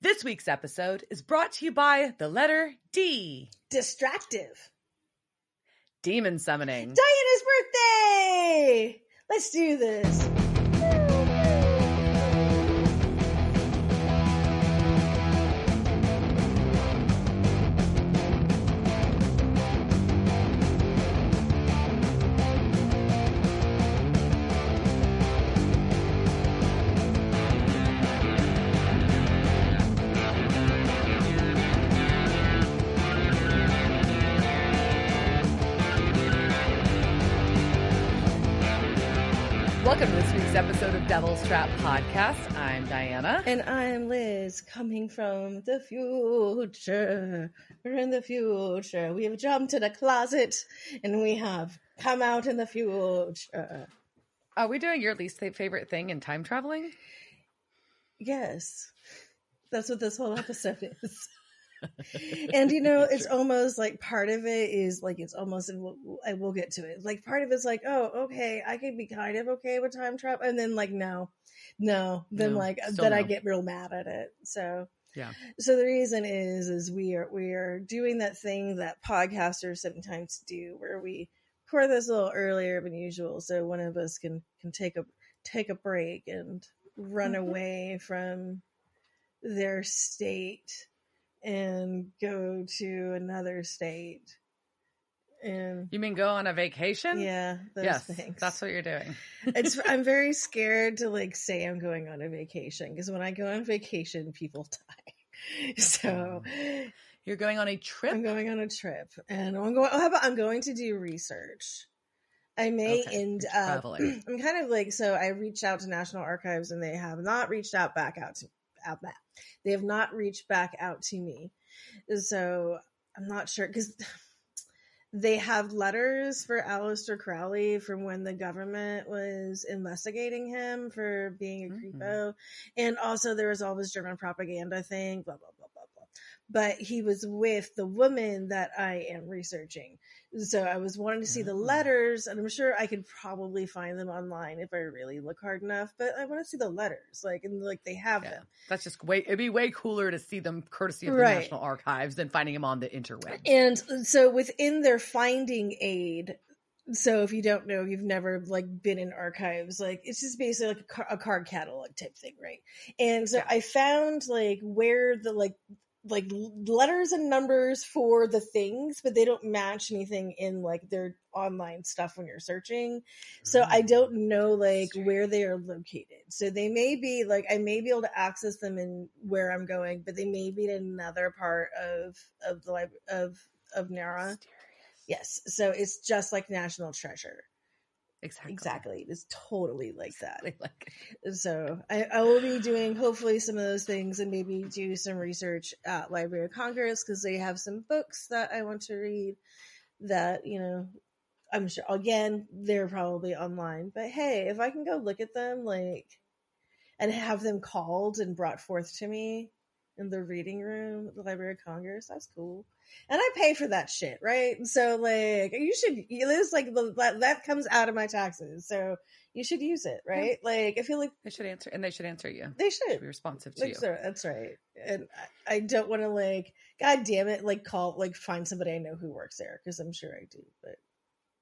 This week's episode is brought to you by the letter D. Distractive. Demon summoning. Diana's birthday! Let's do this. Welcome to this week's episode of Devil's Trap Podcast. I'm Diana. And I'm Liz, coming from the future. We're in the future. We have jumped in a closet, and we have come out in the future. Are we doing your least favorite thing in time traveling? Yes. That's what this whole episode is. And you know, it's almost like part of it is like, it's almost, I will get to it. Like part of it's like, oh, okay, I could be kind of okay with time travel. And then like, no, then I get real mad at it. So, yeah. So the reason is we are doing that thing that podcasters sometimes do where we record this a little earlier than usual. So one of us can take a break and run away from their state and go to another state. And you mean go on a vacation? Yeah, those things. That's what you're doing. I'm very scared to like say I'm going on a vacation because when I go on vacation, people die. So you're going on a trip? I'm going on a trip, and I'm going to do research. I may end up. I'm kind of like, so I reached out to National Archives, and they have not reached out back out to They have not reached back out to me. So I'm not sure because they have letters for Aleister Crowley from when the government was investigating him for being a creepo. And also there was all this German propaganda thing, blah, blah, blah, blah, blah. But he was with the woman that I am researching. So I was wanting to see the letters, and I'm sure I could probably find them online if I really look hard enough, but I want to see the letters, and they have them. That's just it'd be way cooler to see them courtesy of the National Archives than finding them on the interweb. And so within their finding aid, so if you don't know, you've never been in archives, it's just basically a card catalog type thing, right? And so I found where the letters and numbers for the things, but they don't match anything in their online stuff when you're searching. So I don't know where they are located. So they may be I may be able to access them in where I'm going, but they may be in another part of the library of Nara. Mysterious. Yes. So it's just like National Treasure. Exactly. It's totally like that. So I will be doing hopefully some of those things and maybe do some research at Library of Congress because they have some books that I want to read that, I'm sure, again, they're probably online. But hey, if I can go look at them and have them called and brought forth to me in the reading room at the Library of Congress, that's cool. And I pay for that shit, right? So you should, it's that comes out of my taxes, so you should use it, right? I feel like they should answer, and they should answer you. They should be responsive to you. So, that's right. And I don't want to God damn it, call find somebody I know who works there because I'm sure I do. But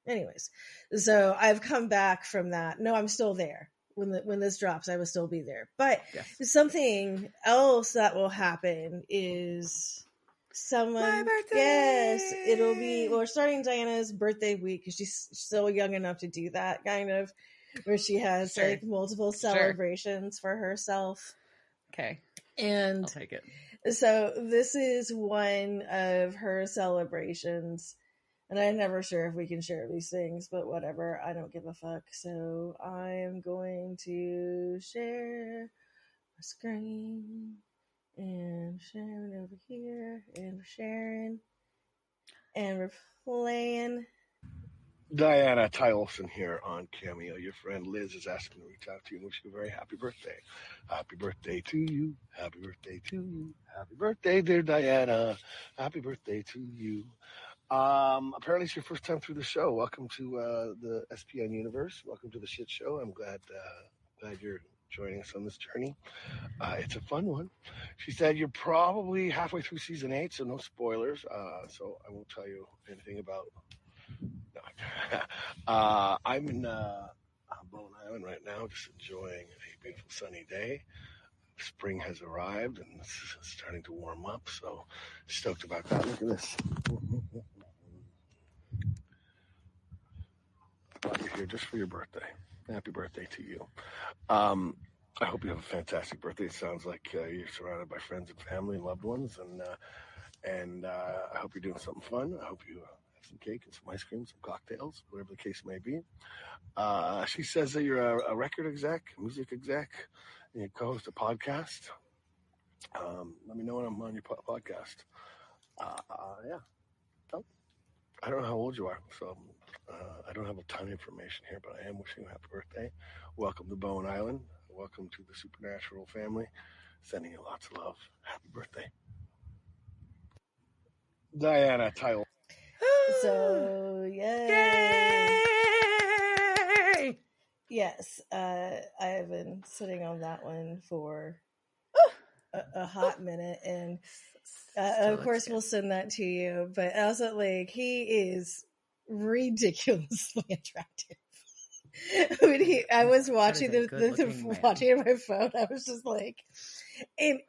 anyways, so I've come back from that. No, I'm still there. When this drops, I will still be there. But something else that will happen is my birthday. Yes, it'll be. We're starting Diana's birthday week because she's so young enough to do that kind of, where she has multiple celebrations for herself. Okay, and I'll take it. So this is one of her celebrations. And I'm never sure if we can share these things, but whatever. I don't give a fuck. So I am going to share my screen and sharing over here and sharing and we're playing. Diana Tylson here on Cameo. Your friend Liz is asking to reach out to you and wish you a very happy birthday. Happy birthday to you. Happy birthday to you. Happy birthday, dear Diana. Happy birthday to you. Apparently it's your first time through the show. Welcome to the SPN universe. Welcome to the shit show. I'm glad you're joining us on this journey. It's a fun one. She said you're probably halfway through season 8, so no spoilers. So I won't tell you anything about. No. I'm in Bowen Island right now, just enjoying a beautiful sunny day. Spring has arrived and it's starting to warm up, so stoked about that. Look at this. I brought you here just for your birthday. Happy birthday to you. I hope you have a fantastic birthday. It sounds like you're surrounded by friends and family and loved ones, and I hope you're doing something fun. I hope you have some cake and some ice cream, some cocktails, whatever the case may be. She says that you're a record exec, music exec, and you co-host a podcast. Let me know when I'm on your podcast. Yeah. So, I don't know how old you are, so I don't have a ton of information here, but I am wishing you a happy birthday. Welcome to Bowen Island. Welcome to the Supernatural family. Sending you lots of love. Happy birthday. Diana Tile. So, yay! Yay! Yes, I have been sitting on that one for a hot minute, and of course we'll send that to you. But also, like, he is ridiculously attractive. When I was watching watching it on my phone, I was just like, and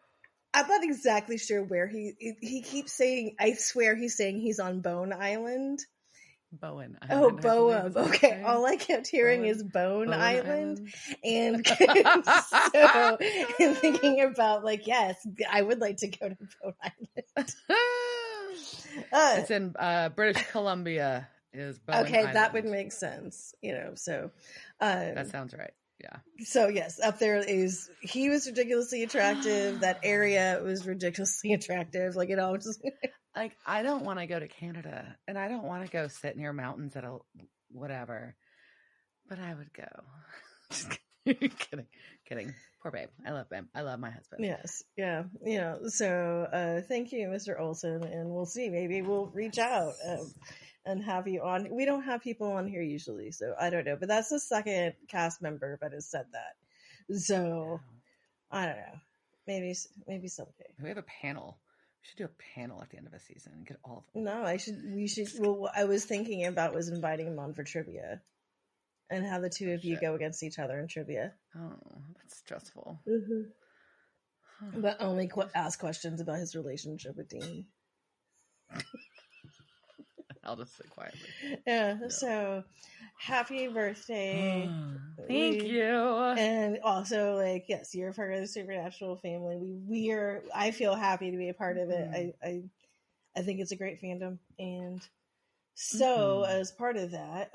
I'm not exactly sure where he keeps saying. I swear he's saying he's on Bone Island. Bowen Island. Oh, Bowen. Okay, all I kept hearing is Bone Island. And so I'm thinking about, like, yes, I would like to go to Bone Island. It's in British Columbia. Is Bowen okay, Island. That would make sense, so that sounds right. Yeah. So yes, up there he was ridiculously attractive. That area was ridiculously attractive. Like, it all just like, I don't want to go to Canada, and I don't want to go sit near mountains at a whatever, but I would go. Just kidding. Poor babe. I love him. I love my husband. Yes. Yeah. So thank you, Mr. Olson, and we'll see. Maybe we'll reach out and have you on. We don't have people on here usually, so I don't know. But that's the second cast member that has said that. So I don't know. Maybe someday. We have a panel. We should do a panel at the end of a season and get all of them. No, we should. Well, what I was thinking about was inviting him on for trivia, and have the two of you go against each other in trivia. Oh, that's stressful. Mm-hmm. Huh. But only ask questions about his relationship with Dean. I'll just sit quietly. Yeah. No. So, happy birthday! Thank you. And also, like, yes, you're part of the Supernatural family. I feel happy to be a part of it. I think it's a great fandom, and so as part of that,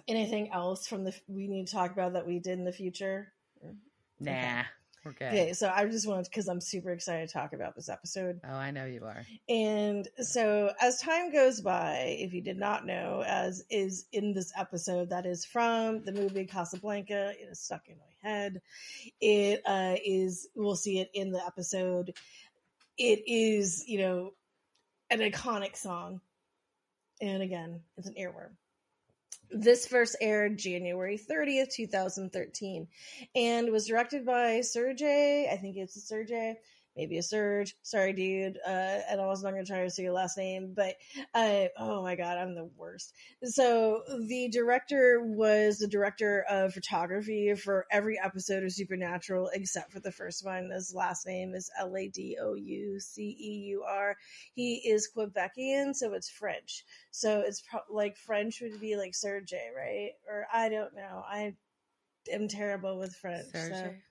anything else we need to talk about that we did in the future? Nah. Okay. We're good. Okay, so I just wanted, because I'm super excited to talk about this episode. Oh, I know you are. And so as time goes by, if you did not know, as is in this episode, that is from the movie Casablanca, it is stuck in my head. It we'll see it in the episode. It is, an iconic song. And again, it's an earworm. This first aired January 30th, 2013, and was directed by Sergey. I think it's a Sergey, maybe a Serge. Sorry, dude. And I was not going to try to say your last name, but oh my God, I'm the worst. So the director was the director of photography for every episode of Supernatural except for the first one. His last name is Ladouceur. He is Quebecian, so it's French. So it's like French would be like Sergey, right? Or I don't know. I am terrible with French. Sergey?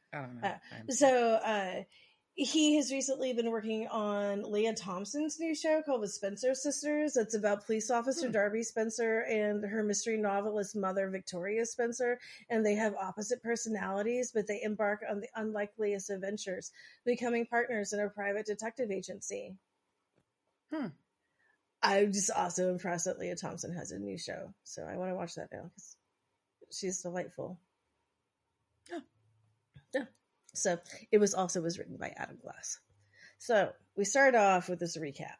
So, I don't know. He has recently been working on Leah Thompson's new show called The Spencer Sisters. It's about police officer Darby Spencer and her mystery novelist mother, Victoria Spencer. And they have opposite personalities, but they embark on the unlikeliest adventures, becoming partners in a private detective agency. I'm just also impressed that Leah Thompson has a new show. So I want to watch that now because she's delightful. Yeah. So it was written by Adam Glass. So we start off with this recap.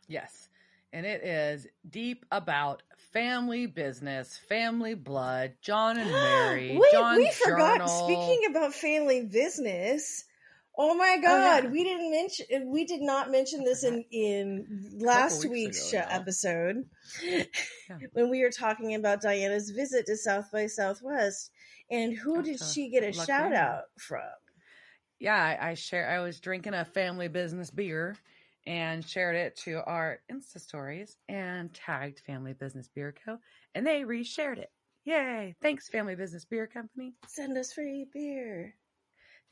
Yes. and it is deep about family business, family blood, John and Mary, Wait, John's we forgot. journal. Speaking about family business, oh my God, yeah. we did not mention this in last week's ago, y'all. episode Yeah. when we were talking about Diana's visit to South by Southwest, and who did she get a shout out from? Yeah, I was drinking a family business beer and shared it to our Insta stories and tagged Family Business Beer Co. and they reshared it. Yay! Thanks, Family Business Beer Company. Send us free beer.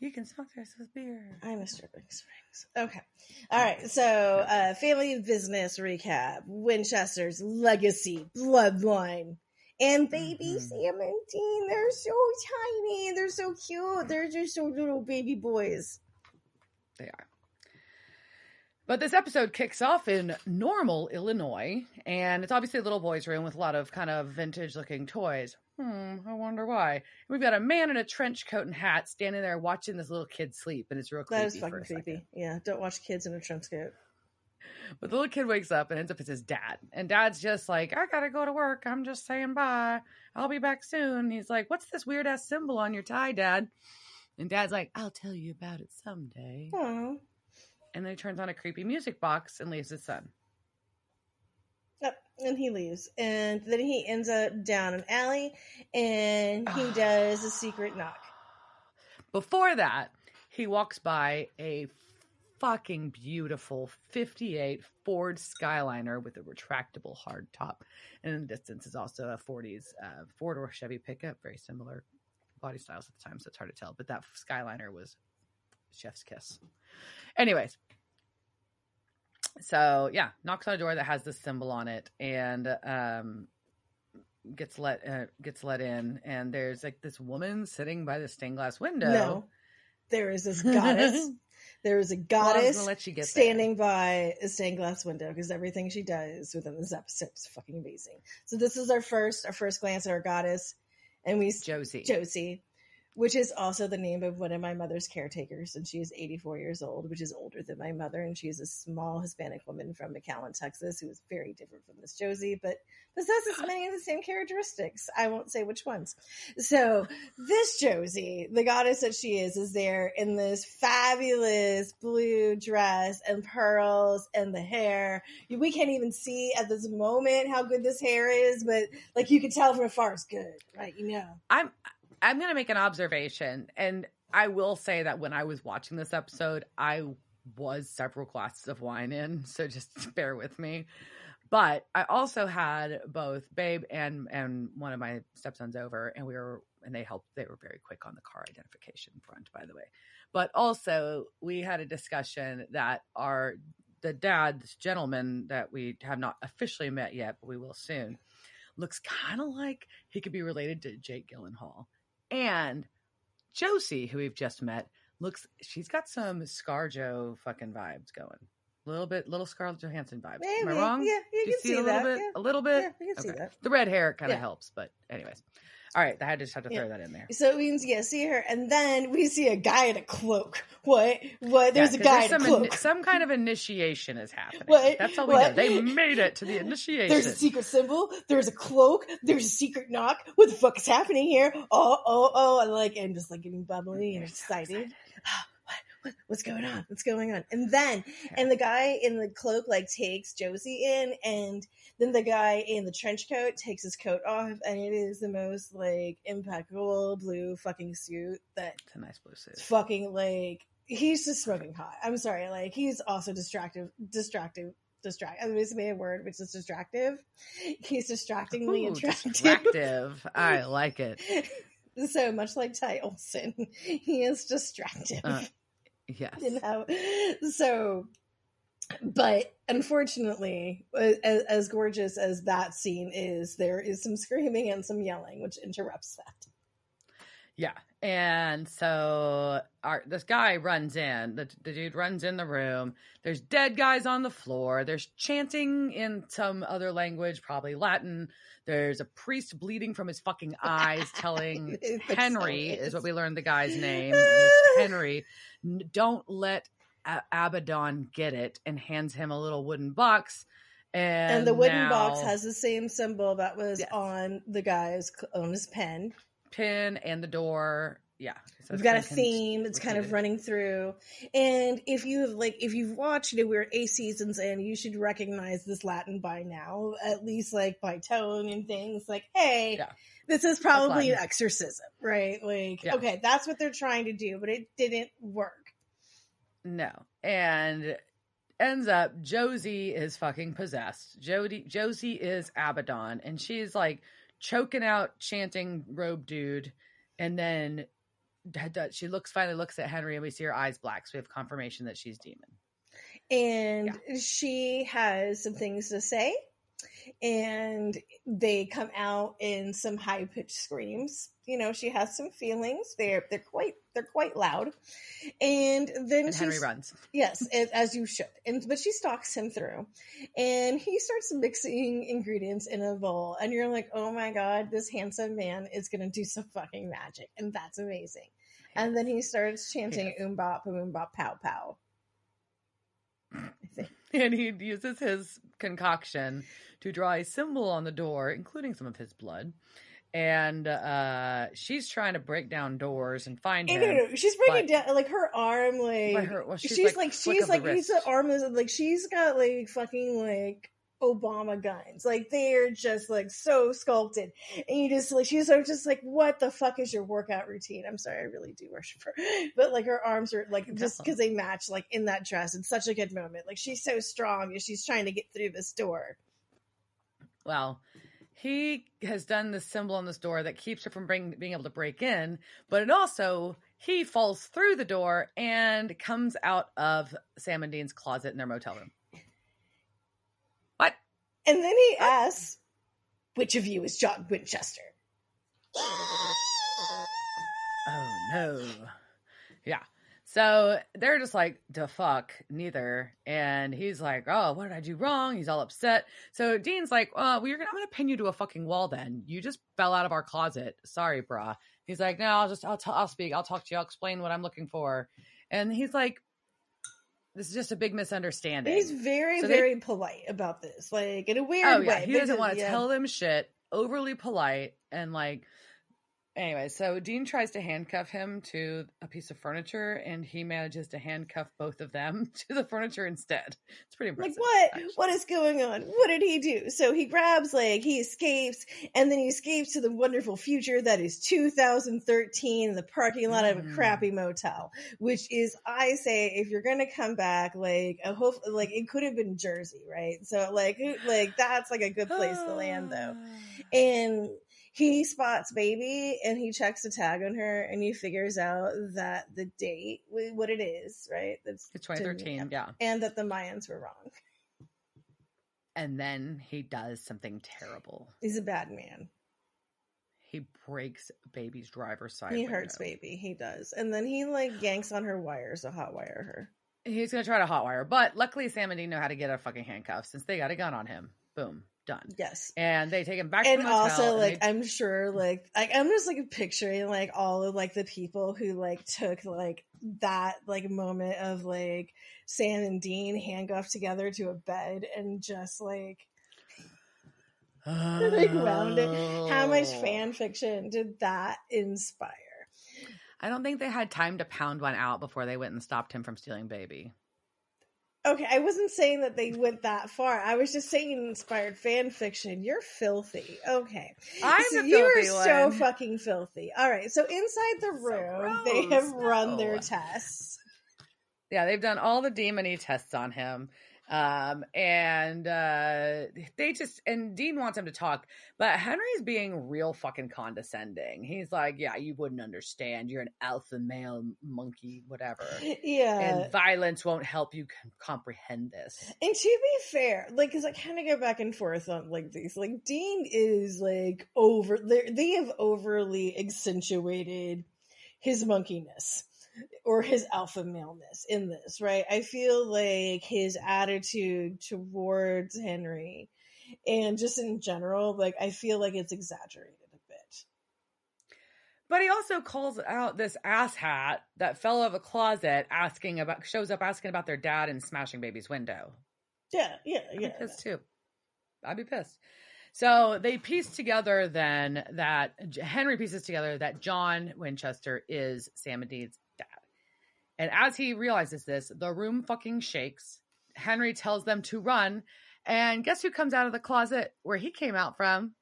You can sponsor us with beer. I'm a Sterling Springs. Okay. All right. So, family business recap. Winchester's legacy, bloodline. And baby Sam and Dean, they're so tiny. They're so cute. They're just so little baby boys. They are. But this episode kicks off in Normal, Illinois, and it's obviously a little boy's room with a lot of kind of vintage-looking toys. I wonder why. And we've got a man in a trench coat and hat standing there watching this little kid sleep, and it's real creepy. That is fucking creepy. Yeah, don't watch kids in a trench coat. But the little kid wakes up and ends up as his dad. And dad's just like, I gotta go to work. I'm just saying bye. I'll be back soon. And he's like, what's this weird-ass symbol on your tie, Dad? And Dad's like, I'll tell you about it someday. Aww. And then he turns on a creepy music box and leaves his son. Yep, and he leaves. And then he ends up down an alley, and he does a secret knock. Before that, he walks by a fucking beautiful 58 Ford Skyliner with a retractable hardtop. And in the distance is also a 40s Ford or Chevy pickup, very similar body styles at the time, so it's hard to tell. But that Skyliner was chef's kiss. Anyways, so yeah, knocks on a door that has this symbol on it, and gets let in, and there's like this woman sitting by the stained glass window. No, there is this goddess. There is a goddess standing by a stained glass window, because everything she does within this episode is fucking amazing. So this is our first glance at our goddess, and we Josie, which is also the name of one of my mother's caretakers, and she is 84 years old, which is older than my mother, and she's a small Hispanic woman from McAllen, Texas, who is very different from this Josie, but possesses many of the same characteristics. I won't say which ones. So this Josie, the goddess that she is there in this fabulous blue dress and pearls and the hair. We can't even see at this moment how good this hair is, but like you can tell from afar it's good, right? You know. I'm going to make an observation, and I will say that when I was watching this episode, I was several glasses of wine in, so just bear with me. But I also had both Babe and one of my stepsons over, and they helped. They were very quick on the car identification front, by the way. But also, we had a discussion that the dad, this gentleman that we have not officially met yet, but we will soon, looks kind of like he could be related to Jake Gyllenhaal. And Josie, who we've just met, she's got some ScarJo fucking vibes going. Little Scarlett Johansson vibes. Maybe. Am I wrong? Yeah, you can see that. A little bit? Yeah, you can see that. The red hair kind of helps, but anyways. All right, I just had to throw that in there. So we see her, and then we see a guy in a cloak. What? There's a guy in a cloak. Some kind of initiation is happening. What? That's all we know. They made it to the initiation. There's a secret symbol. There's a cloak. There's a secret knock. What the fuck is happening here? Oh! I'm just like getting bubbly and excited. What's going on? What's going on? And then, and the guy in the cloak like takes Josie in, and then the guy in the trench coat takes his coat off, and it is the most like impeccable blue fucking suit it's a nice blue suit. Fucking like he's just smoking hot. I'm sorry, like he's also distractive. I just made a word, which is distractive. He's distractingly attractive. Distractive. I like it. So much like Ty Olsson, he is distractive. Yes. You know, so, but unfortunately, as gorgeous as that scene is, there is some screaming and some yelling, which interrupts that. Yeah. And so this guy runs in, the dude runs in the room. There's dead guys on the floor. There's chanting in some other language, probably Latin. There's a priest bleeding from his fucking eyes telling Henry, is what we learned the guy's name, Henry, don't let Abaddon get it, and hands him a little wooden box. And the wooden box now, has the same symbol that was Yes. on the guy's on his pen. Pin and the door. Yeah. So We've got a theme that's kind of running through. And if you've watched we're 8 seasons in, you should recognize this Latin by now, at least like by tone and things. Like, hey, this is probably an exorcism, right? Like, okay, that's what they're trying to do, but it didn't work. No. And ends up Josie is fucking possessed. Josie is Abaddon, and she's like choking out chanting robe dude, and then she finally looks at Henry, and we see her eyes black, so we have confirmation that she's demon. And she has some things to say, and they come out in some high-pitched screams. You know, she has some feelings. They're quite loud. And then Henry runs. Yes, as you should. But she stalks him through, and he starts mixing ingredients in a bowl, and you're like, oh my god, this handsome man is gonna do some fucking magic, and that's amazing. And then he starts chanting bop pow pow. And he uses his concoction to draw a symbol on the door, including some of his blood. And she's trying to break down doors and find him. No. She's breaking down like her arm, like she's like he's an arm like she's got like fucking like Obama guns, like they're just like so sculpted, and you just like she's just like, what the fuck is your workout routine? I'm sorry, I really do worship her, but like her arms are like just because they match like in that dress. It's such a good moment. Like she's so strong as she's trying to get through this door. Well, he has done this symbol on this door that keeps her from being able to break in, but it also, he falls through the door and comes out of Sam and Dean's closet in their motel room. What? And then he asks, which of you is John Winchester? Oh, no. Yeah. So they're just like, the fuck, neither. And he's like, oh, what did I do wrong? He's all upset. So Dean's like, I'm going to pin you to a fucking wall then. You just fell out of our closet. Sorry, brah. He's like, no, I'll speak. I'll talk to you. I'll explain what I'm looking for. And he's like, this is just a big misunderstanding. He's very polite about this. Like, in a weird way. He doesn't want to tell them shit. Overly polite. And like, anyway, so Dean tries to handcuff him to a piece of furniture, and he manages to handcuff both of them to the furniture instead. It's pretty impressive. Like, what? Actually. What is going on? What did he do? So he grabs, like, he escapes, and then he escapes to the wonderful future that is 2013 in the parking lot of a crappy motel, which is, I say, if you're going to come back, like, it could have been Jersey, right? So, like that's, like, a good place to land, though. And he spots Baby, and he checks the tag on her, and he figures out that the date, what it is, right? It's 2013, yeah. And that the Mayans were wrong. And then he does something terrible. He's a bad man. He breaks Baby's driver's side window. Hurts Baby, he does. And then he, like, yanks on her wires to hotwire her. He's going to try to hotwire, but luckily Sam and Dean know how to get a fucking handcuff since they got a gun on him. Boom. Done. Yes. And they take him back to the motel. Also, like, I'm sure, like, I'm just, like, picturing, like, all of, like, the people who, like, took, like, that, like, moment of, like, Sam and Dean handcuffed together to a bed and just, like wound it. How much fan fiction did that inspire? I don't think they had time to pound one out before they went and stopped him from stealing Baby. Okay, I wasn't saying that they went that far. I was just saying inspired fan fiction. You're filthy. Okay. I'm the filthy You're one. so fucking filthy. All right, so inside the room, they have run their tests. Yeah, they've done all the demon-y tests on him. And Dean wants him to talk, but Henry's being real fucking condescending. He's like, yeah, you wouldn't understand. You're an alpha male monkey, whatever. Yeah. And violence won't help you comprehend this. And to be fair, like, cause I kind of go back and forth on like these, like Dean is like they have overly accentuated his monkeyness or his alpha maleness in this, right? I feel like his attitude towards Henry and just in general, like, I feel like it's exaggerated a bit. But he also calls out this asshat that fell out of a closet shows up asking about their dad and smashing Baby's window. Yeah. This too. I'd be pissed. So they piece together then that Henry pieces together that John Winchester is Sam and Dean's dad. And as he realizes this, the room fucking shakes. Henry tells them to run. And guess who comes out of the closet where he came out from?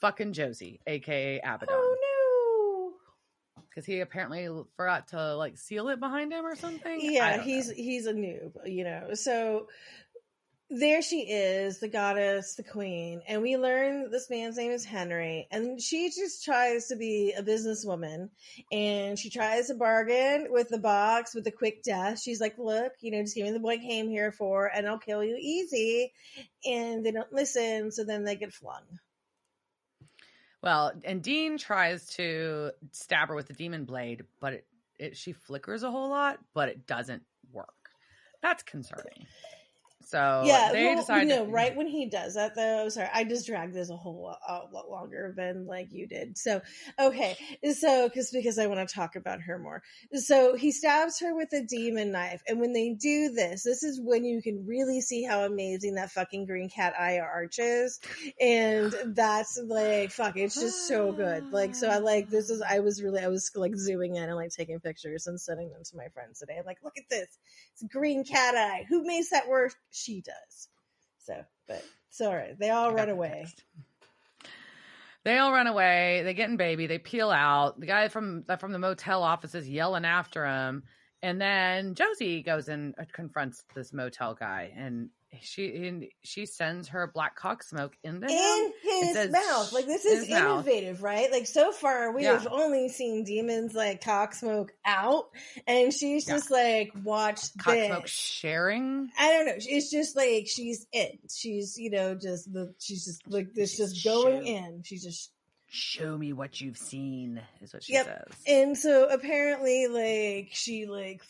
Fucking Josie, aka Abaddon. Oh no. Because he apparently forgot to like seal it behind him or something. Yeah, he's a noob, you know. So there she is, the goddess, the queen, and we learn this man's name is Henry, and she just tries to be a businesswoman, and she tries to bargain with the box with the quick death. She's like, look, you know, just give me the boy I came here for, and I'll kill you easy. And they don't listen, so then they get flung. Well, and Dean tries to stab her with the demon blade, but she flickers a whole lot, but it doesn't work. That's concerning. So they decide. Right when he does that, though, sorry, I just dragged this a whole lot longer than like you did. So, okay. So, because I want to talk about her more. So he stabs her with a demon knife. And when they do this is when you can really see how amazing that fucking green cat eye arch is. And that's like, fuck, it's just so good. Like, so I was like zooming in and like taking pictures and sending them to my friends today. I'm like, look at this. It's green cat eye. Who makes that work? She does. So, but it's all right. They all run away. They all run away. They get in baby. They peel out. The guy from the motel office is yelling after him. And then Josie goes and confronts this motel guy. And she sends her black cock smoke into him. In his mouth. Like, this is innovative, right? Like, so far, we have only seen demons, like, cock smoke out. And she's just, like, watch cock this. Smoke sharing? I don't know. It's just, like, she's in. She's, you know, she's just, like, this just going in. She's just... Show me what you've seen, is what she says. And so apparently, like, she, like,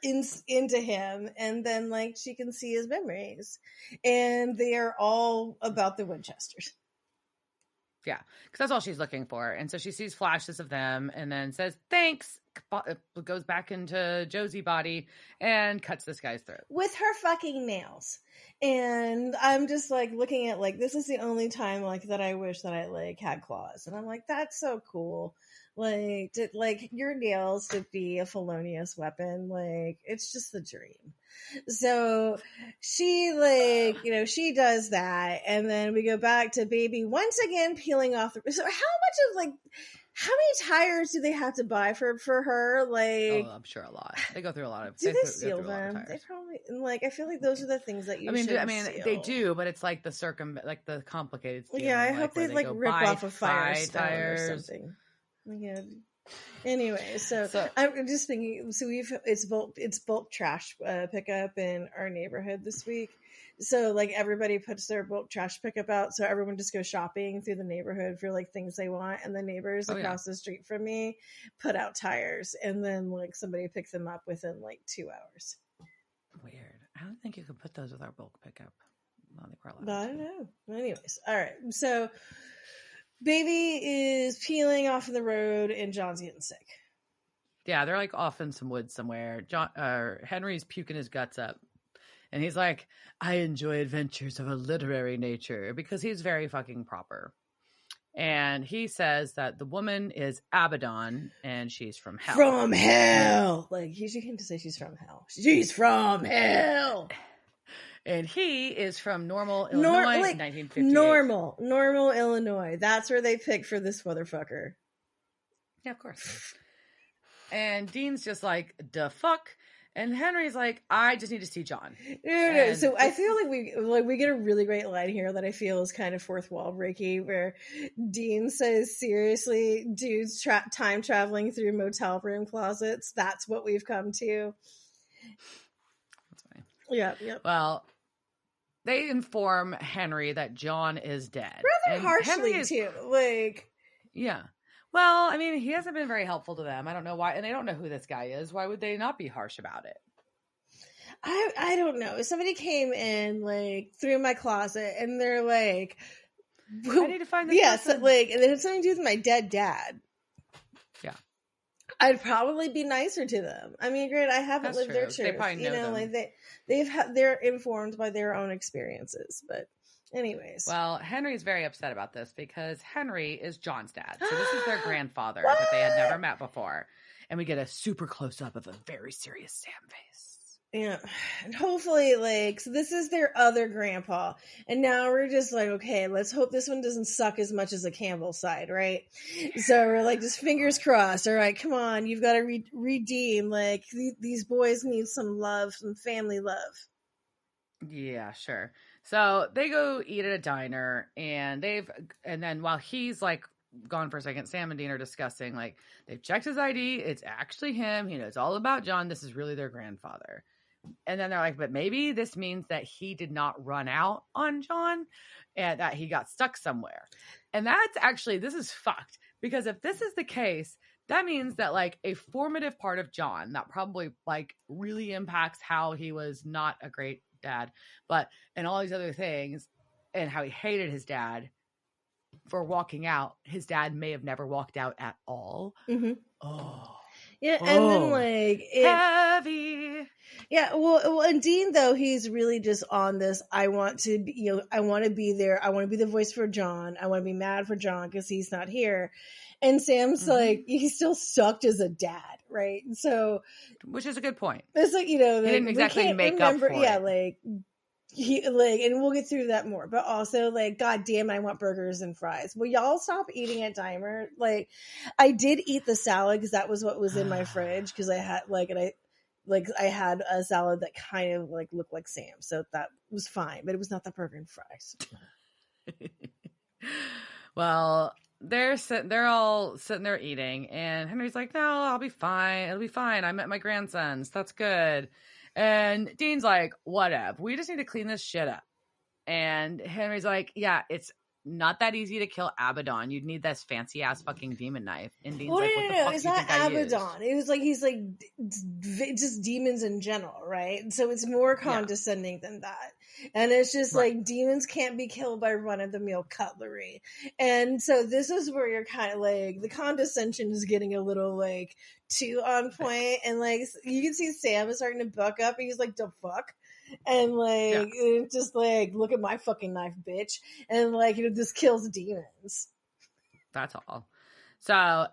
into him, and then, like, she can see his memories. And they are all about the Winchesters. Yeah, because that's all she's looking for. And so she sees flashes of them and then says, thanks, goes back into Josie's body and cuts this guy's throat. With her fucking nails. And I'm just like looking at like, this is the only time like that I wish that I like had claws. And I'm like, that's so cool. Like, your nails to be a felonious weapon. Like, it's just the dream. So she like, you know, she does that. And then we go back to baby once again peeling off the, so how many tires do they have to buy for her? Like, I'm sure a lot. They go through a lot of. Do they steal them? They probably like. I feel like those are the things that you. Steal. They do, but it's like the complicated. Stealing, I hope they like rip off a Firestone or something. Yeah. Anyway, so I'm just thinking. So it's bulk trash pickup in our neighborhood this week. So like everybody puts their bulk trash pickup out, so everyone just goes shopping through the neighborhood for like things they want, and the neighbors across the street from me put out tires, and then like somebody picks them up within like 2 hours. Weird. I don't think you can put those with our bulk pickup. I don't think we're allowed. I don't know. Anyways, all right. So baby is peeling off of the road, and John's getting sick. Yeah, they're like off in some woods somewhere. Henry's puking his guts up. And he's like, I enjoy adventures of a literary nature, because he's very fucking proper. And he says that the woman is Abaddon and she's from hell. From hell! Like, you can just say she's from hell. She's from hell! And he is from Normal, Illinois, 1958. Normal, Illinois. That's where they picked for this motherfucker. Yeah, of course. And Dean's just like, the fuck? And Henry's like, I just need to see John. No. So I feel like we get a really great line here that I feel is kind of fourth wall breaky, where Dean says, seriously, dudes time traveling through motel room closets. That's what we've come to. That's funny. Yeah. Well, they inform Henry that John is dead. Rather harshly, too. Like, yeah. Well, I mean, he hasn't been very helpful to them. I don't know why. And they don't know who this guy is. Why would they not be harsh about it? I don't know. If somebody came in, like, through my closet and they're like, I need to find this person. So, like, and it had something to do with my dead dad. Yeah. I'd probably be nicer to them. I mean, granted, I haven't lived their truth. They probably know them. Like they're informed by their own experiences. But Anyways. Well, Henry's very upset about this because Henry is John's dad. So this is their grandfather that they had never met before. And we get a super close up of a very serious Sam face. Yeah, and hopefully, like, so this is their other grandpa, and now we're just like, okay, let's hope this one doesn't suck as much as the Campbell side, right? So we're like, just fingers crossed. All right, come on, you've got to redeem. Like, these boys need some love, some family love. Yeah, sure. So they go eat at a diner, and then while he's like gone for a second, Sam and Dean are discussing, like, they've checked his ID. It's actually him. He knows all about John. This is really their grandfather. And then they're like, but maybe this means that he did not run out on John and that he got stuck somewhere. And that's actually, this is fucked, because if this is the case, that means that like a formative part of John that probably like really impacts how he was not a great dad, but and all these other things, and how he hated his dad for walking out. His dad may have never walked out at all. Mm-hmm. Oh. Yeah, and then like heavy. Yeah, well, and Dean though, he's really just on this. I want to be, I want to be there. I want to be the voice for John. I want to be mad for John because he's not here. And Sam's like, he still sucked as a dad, right? So, which is a good point. It's like, you know, he didn't exactly make up for it. Like he like, and we'll get through that more. But also, like, God damn, I want burgers and fries. Will y'all stop eating at Diner? Like, I did eat the salad because that was what was in my fridge because I had I had a salad that kind of like looked like Sam, so that was fine. But it was not the burger and fries. Well, they're all sitting there eating, and Henry's like, "No, I'll be fine. It'll be fine. I met my grandsons. That's good." And Dean's like, whatever. We just need to clean this shit up. And Henry's like, yeah, it's not that easy to kill Abaddon. You'd need this fancy ass fucking demon knife. And Dean's like, what the fuck it's do you not think I Abaddon. used? It was like, he's like just demons in general, right? So it's more condescending than that. And it's just like demons can't be killed by run-of-the-mill cutlery. And so this is where you're kind of like, the condescension is getting a little like too on point. And like, you can see Sam is starting to buck up and he's like, the fuck? And like, just like, look at my fucking knife, bitch. And like, this kills demons. That's all. So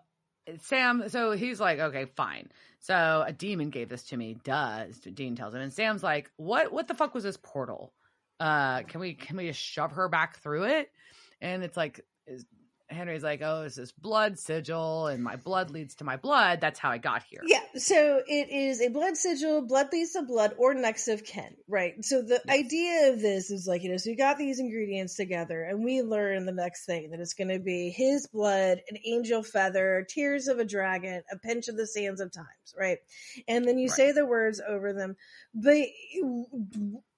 Sam, so he's like, okay, fine. So a demon gave this to me. Duh, Dean tells him. And Sam's like, what the fuck was this portal? Can we just shove her back through it? And it's like, Henry's like, oh, it's this blood sigil, and my blood leads to my blood. That's how I got here. Yeah, so it is a blood sigil, blood leads to blood, or next of kin, right? So the idea of this is like, so we got these ingredients together, and we learn the next thing, that it's going to be his blood, an angel feather, tears of a dragon, a pinch of the sands of times, right? And then you say the words over them, but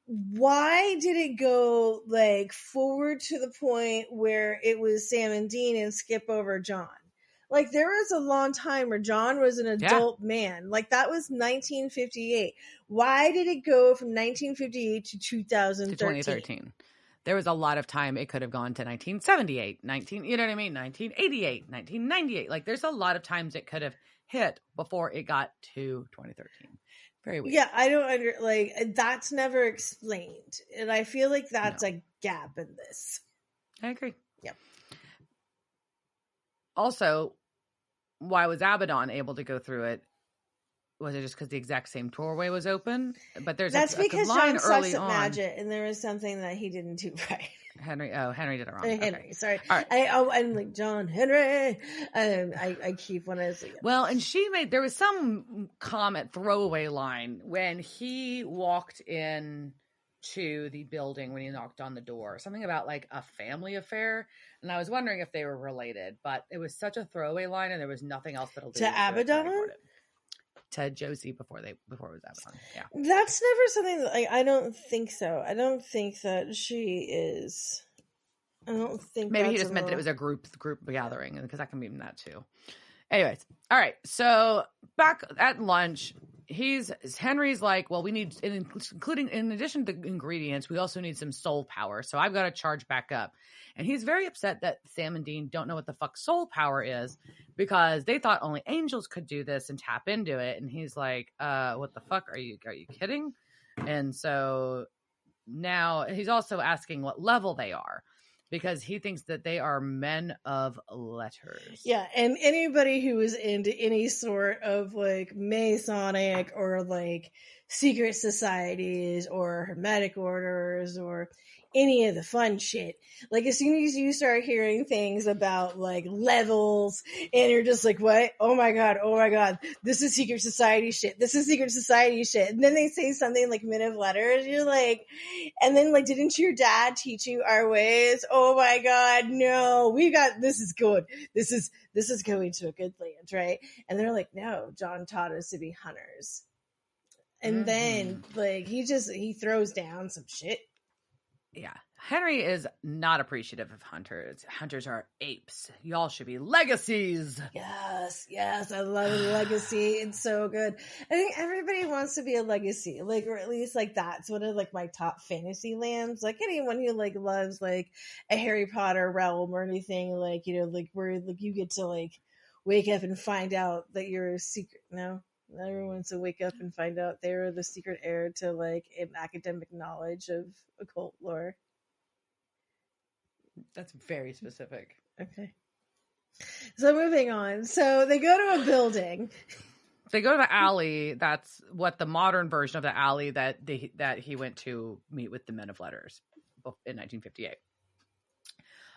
why did it go like forward to the point where it was Sam and Dean and skip over John? Like, there was a long time where John was an adult man. Like, that was 1958. Why did it go from 1958 to 2013? There was a lot of time. It could have gone to 1978, you know what I mean? 1988, 1998. Like, there's a lot of times it could have hit before it got to 2013. Very weird. Yeah, I don't like, that's never explained. And I feel like that's a gap in this. I agree. Yeah. Also, why was Abaddon able to go through it? Was it just because the exact same doorway was open? But that's because line John sucks early at on. magic, and there was something that he didn't do right. Henry did it wrong. Henry, sorry. All right. I'm like, John Henry. I keep when I was like, well, and there was some comment throwaway line when he walked in to the building when he knocked on the door, something about like a family affair, and I was wondering if they were related, but it was such a throwaway line, and there was nothing else that'll do to Abaddon. To Josie before it was Abaddon. Yeah, that's never something that, like, I don't think so. I don't think that she is. I don't think maybe he just meant that it was a group gathering, because that can mean that too. Anyways, all right. So back at lunch, Henry's like, well, we need, including in addition to ingredients, we also need some soul power. So I've got to charge back up. And he's very upset that Sam and Dean don't know what the fuck soul power is, because they thought only angels could do this and tap into it. And he's like, what the fuck? Are you kidding? And so now he's also asking what level they are, because he thinks that they are men of letters. Yeah, and anybody who is into any sort of like Masonic or like secret societies or hermetic orders or any of the fun shit, like as soon as you start hearing things about like levels and you're just like, what? Oh my god, this is secret society shit, and then they say something like men of letters, you're like, and then like, didn't your dad teach you our ways? Oh my god, no, this is good, this is going to a good land, right? And they're like, no, John taught us to be hunters. And then like he throws down some shit. Yeah. Henry is not appreciative of hunters. Hunters are apes. Y'all should be legacies. Yes, I love legacy. It's so good. I think everybody wants to be a legacy, like, or at least like that's one of like my top fantasy lands. Like anyone who like loves like a Harry Potter realm or anything, like, you know, like where like you get to like wake up and find out that you're a secret. No, not everyone wants to wake up and find out they're the secret heir to like an academic knowledge of occult lore. That's very specific. Okay. So moving on. So they go to a building. They go to the alley. That's what the modern version of the alley that he went to meet with the men of letters in 1958.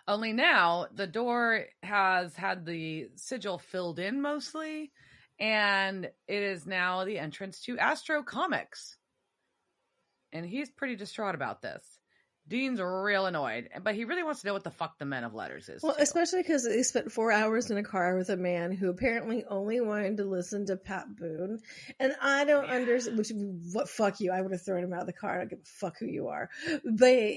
Only now the door has had the sigil filled in mostly, and it is now the entrance to Astro Comics. And he's pretty distraught about this. Dean's real annoyed, but he really wants to know what the fuck the men of letters is. Well, too. especially because they spent 4 hours in a car with a man who apparently only wanted to listen to Pat Boone. And I don't understand, fuck you. I would have thrown him out of the car. I don't give a fuck who you are. But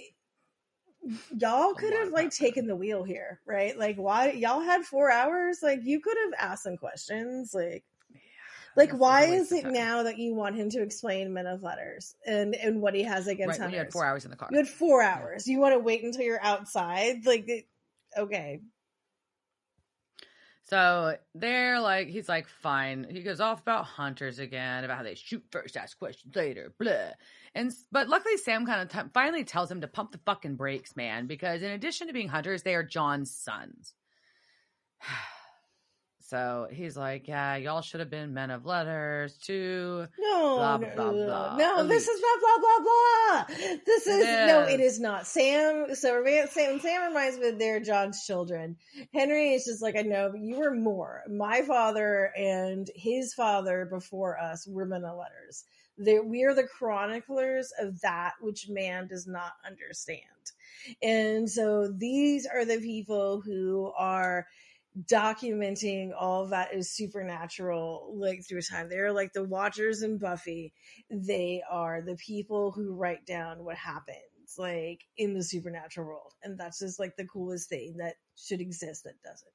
y'all could have like taken the wheel here, right? Like, why y'all had 4 hours? Like, you could have asked some questions. Like, why is it now that you want him to explain men of letters and what he has against hunters? You had 4 hours in the car. You had 4 hours. You want to wait until you're outside? Like, okay. So they're like, he's like, fine. He goes off about hunters again, about how they shoot first, ask questions later, blah. But luckily Sam kind of finally tells him to pump the fucking brakes, man, because in addition to being hunters, they are John's sons. So he's like, yeah, y'all should have been men of letters too. No, blah, blah, blah. No, this is not blah, blah, blah. This is, no, it is not. Sam reminds me they're John's children. Henry is just like, I know, but you were more. My father and his father before us were men of letters. We are the chroniclers of that which man does not understand. And so these are the people who are documenting all of that is supernatural, like through time. They're like the Watchers in Buffy. They are the people who write down what happens like in the supernatural world, and that's just like the coolest thing that should exist that doesn't.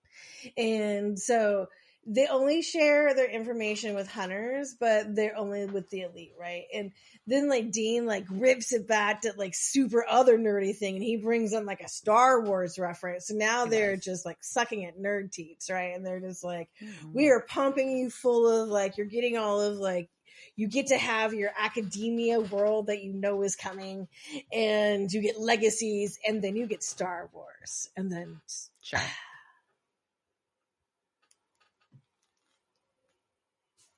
And so they only share their information with hunters, but they're only with the elite, right? And then like Dean like rips it back to like super other nerdy thing, and he brings in like a Star Wars reference. So now they're just like sucking at nerd teats, right? And they're just like, we are pumping you full of like, you're getting all of like, you get to have your academia world that you know is coming, and you get legacies, and then you get Star Wars, and then sure.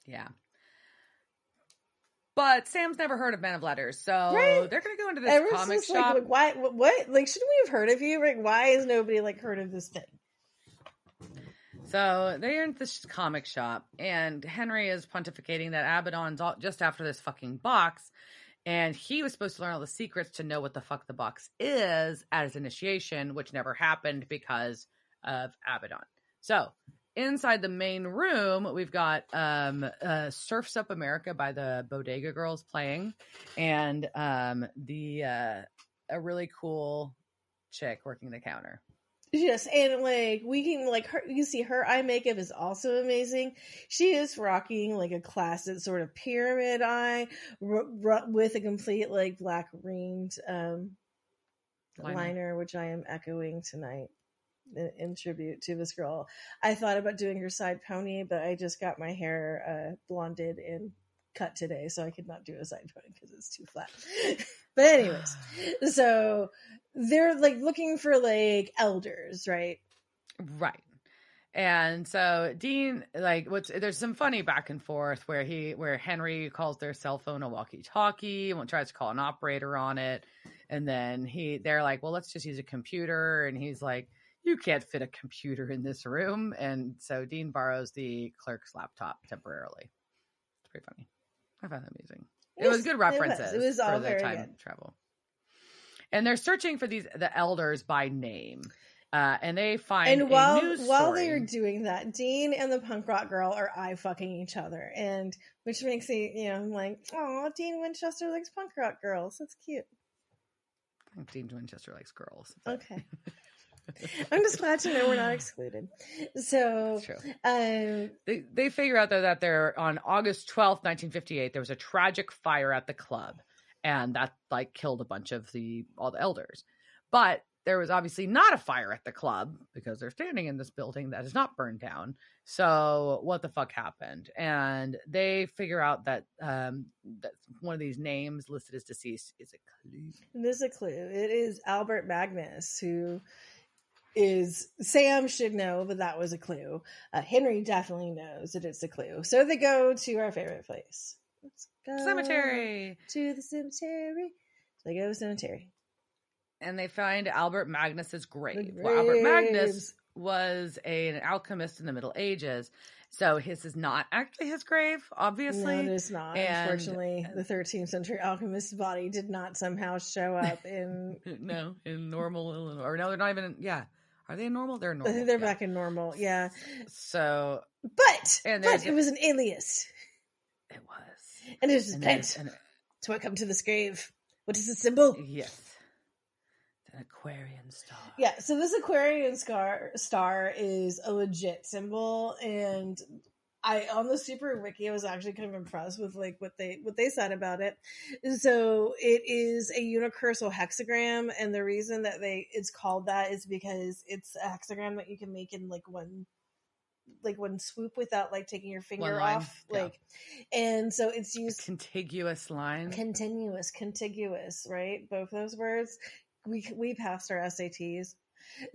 Yeah. But Sam's never heard of Men of Letters, so they're going to go into this comic shop. Like, why? What? Like, shouldn't we have heard of you? Like, why has nobody like heard of this thing? So they're in this comic shop, and Henry is pontificating that Abaddon's just after this fucking box, and he was supposed to learn all the secrets to know what the fuck the box is at his initiation, which never happened because of Abaddon. So inside the main room, we've got Surf's Up America by the Bodega Girls playing, and a really cool chick working the counter. Yes, and like we can like her, you see her eye makeup is also amazing. She is rocking like a classic sort of pyramid eye with a complete like black ringed liner, which I am echoing tonight in tribute to this girl. I thought about doing her side pony, but I just got my hair blonded and cut today, so I could not do a side pony because it's too flat. But anyways, so they're like looking for like elders, right? Right. And so Dean, like, there's some funny back and forth where Henry calls their cell phone a walkie-talkie and tries to call an operator on it, and then they're like, well, let's just use a computer, and he's like, you can't fit a computer in this room, and so Dean borrows the clerk's laptop temporarily. It's pretty funny. I found that amusing. It was good references. It was all for the very time good. travel, and they're searching for the elders by name. And they find a news story. While they are doing that, Dean and the punk rock girl are eye fucking each other, and which makes me, I'm like, oh, Dean Winchester likes punk rock girls. That's cute. I think Dean Winchester likes girls. But... Okay. I'm just glad to know we're not excluded. So, they figure out though that they're on August 12th, 1958. There was a tragic fire at the club, and that like killed a bunch of all the elders, but there was obviously not a fire at the club because they're standing in this building that is not burned down. So what the fuck happened? And they figure out that that one of these names listed as deceased is a clue. It is a clue. It is Albert Magnus, who is, Sam should know, but that was a clue. Henry definitely knows that it's a clue. So they go to our favorite place. Let's go cemetery. To the cemetery. So they go to the cemetery. And they find Albert Magnus's grave. Well, Albert Magnus was an alchemist in the Middle Ages. So this is not actually his grave, obviously. No, it is not. And unfortunately, the 13th century alchemist's body did not somehow show up in... No, in normal Illinois. Or no, they're not even... Yeah. Are they in normal? They're in normal. I think they're back in normal, yeah. So... But it was an alias. It was. And it was bent. So I come to this grave. What is the symbol? Yes. Aquarian Star. Yeah, so this Aquarian star is a legit symbol, and on the Super Wiki I was actually kind of impressed with like what they said about it. So it is a unicursal hexagram, and the reason that it's called that is because it's a hexagram that you can make in like one swoop without like taking your finger off, and so it's used contiguous line, contiguous, right? Both those words. We passed our SATs.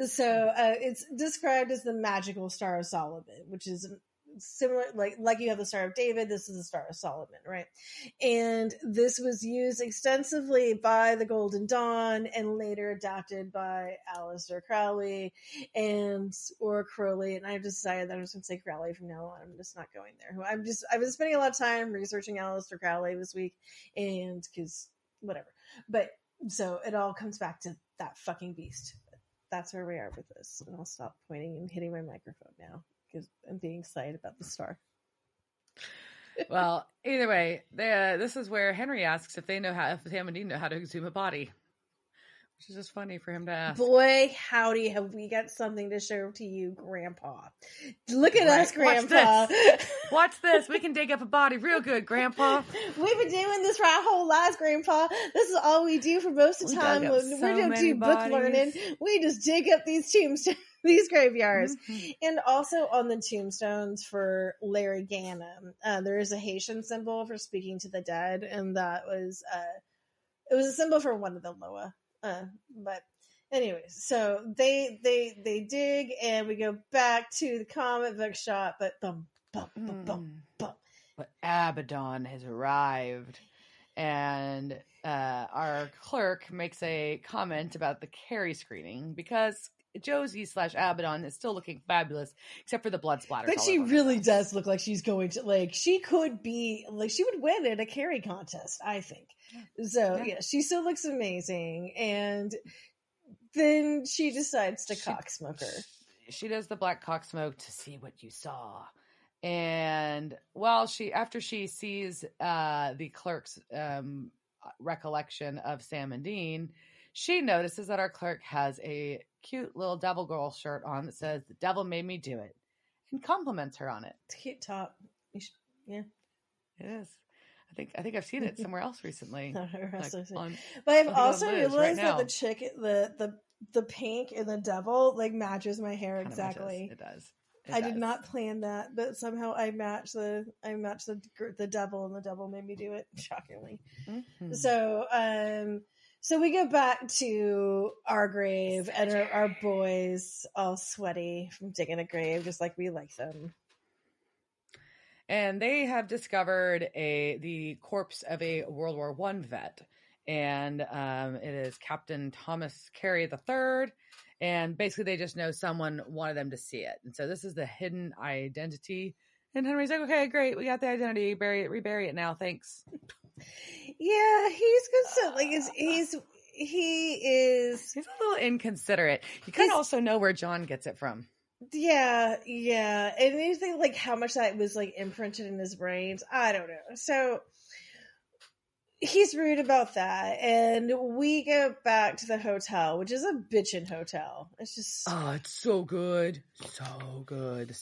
So it's described as the magical Star of Solomon, which is similar, like you have the Star of David, this is the Star of Solomon, right? And this was used extensively by the Golden Dawn and later adapted by Aleister Crowley or Crowley. And I decided that I'm just going to say Crowley from now on. I'm just not going there. I've been spending a lot of time researching Aleister Crowley this week, and because whatever. But so it all comes back to that fucking beast. That's where we are with this. And I'll stop pointing and hitting my microphone now because I'm being excited about the star. Well, either way, this is where Henry asks if Sam and Dean know how to exhume a body. Which is just funny for him to ask. Boy, howdy, have we got something to show to you, Grandpa. Look at us, Grandpa. Watch this. We can dig up a body real good, Grandpa. We've been doing this for our whole lives, Grandpa. This is all we do for most of the time. We don't do book learning. We just dig up these tombstones, these graveyards. Mm-hmm. And also on the tombstones for Larry Gannam, there is a Haitian symbol for speaking to the dead, and that was it was a symbol for one of the Loa. But anyways, so they dig, and we go back to the comic book shop, but But Abaddon has arrived, and our clerk makes a comment about the Carrie screening because Josie / Abaddon is still looking fabulous, except for the blood splatter. But she really does look like she's going to, she could be, she would win at a Carrie contest, I think. So, yeah, she still looks amazing. And then she decides to cock smoke her. She does the black cock smoke to see what you saw. And after she sees the clerk's recollection of Sam and Dean, she notices that our clerk has a cute little devil girl shirt on that says "The devil made me do it," and compliments her on it. It's a cute top. Yeah, it is. I think I've seen it somewhere else recently. But I've also realized that the chick, the pink and the devil, matches my hair exactly. It does. I did not plan that, but somehow I matched the devil, and the devil made me do it, shockingly. Mm-hmm. So we go back to our grave, and our boys all sweaty from digging a grave, just like we like them. And they have discovered the corpse of a World War I vet, and it is Captain Thomas Carey III. And basically, they just know someone wanted them to see it, and so this is the hidden identity. And Henry's like, "Okay, great, we got the identity. Rebury it now. Thanks." Yeah, he's good. Like, he's a little inconsiderate. You kind of also know where John gets it from. Yeah. And you think like how much that was like imprinted in his brains. I don't know. So he's rude about that, and we go back to the hotel, which is a bitchin' hotel. It's just it's so good, It's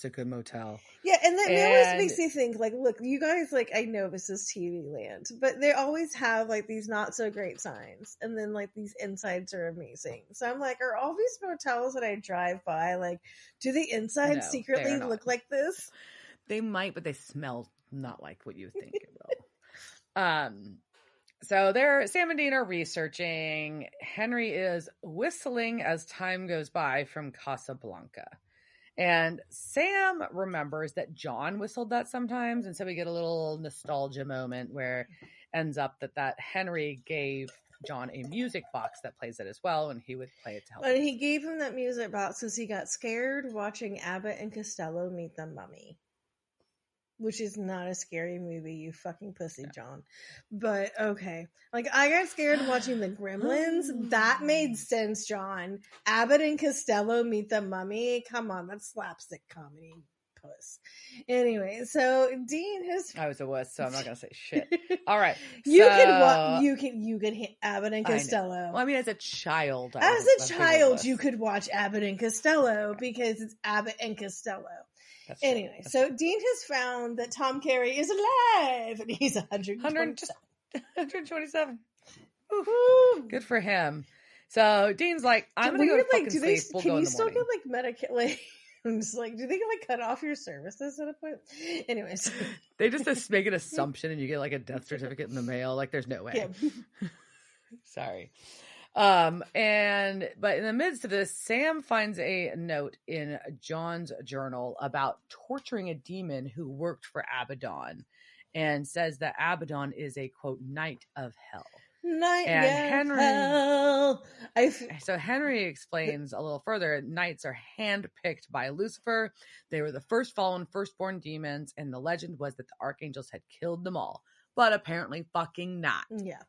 a good motel. Yeah, and that always makes me think like, look, you guys, like, I know this is TV land, but they always have like these not so great signs, and then like these insides are amazing. So I'm like, are all these motels that I drive by, like, do the insides secretly look like this? They might, but they smell not like what you think it will. So Sam and Dean are researching. Henry is whistling as time goes by from Casablanca. And Sam remembers that John whistled that sometimes. And so we get a little nostalgia moment where it ends up that Henry gave John a music box that plays it as well, and he would play it to help. And he gave him that music box because he got scared watching Abbott and Costello Meet the Mummy. Which is not a scary movie, you fucking pussy, John. But okay. Like, I got scared watching The Gremlins. That made sense, John. Abbott and Costello Meet the Mummy. Come on, that's slapstick comedy, puss. Anyway, so Dean has... I was a wuss, so I'm not going to say shit. All right. You could hit Abbott and Costello. Well, I mean, as a child. You could watch Abbott and Costello because it's Abbott and Costello. Anyway, so Dean has found that Tom Carey is alive, and he's 127. Woo-hoo. Good for him. So Dean's like, I'm going to go to fucking sleep. We'll go in the morning. Can you still get like Medicaid? Like, I'm just like, do they like cut off your services at a point? Anyways, they just make an assumption, and you get like a death certificate in the mail. Like, there's no way. Yeah. Sorry. But in the midst of this, Sam finds a note in John's journal about torturing a demon who worked for Abaddon, and says that Abaddon is a, quote, knight of hell. So Henry explains a little further, knights are handpicked by Lucifer. They were the first fallen, firstborn demons, and the legend was that the archangels had killed them all. But apparently fucking not. Yeah.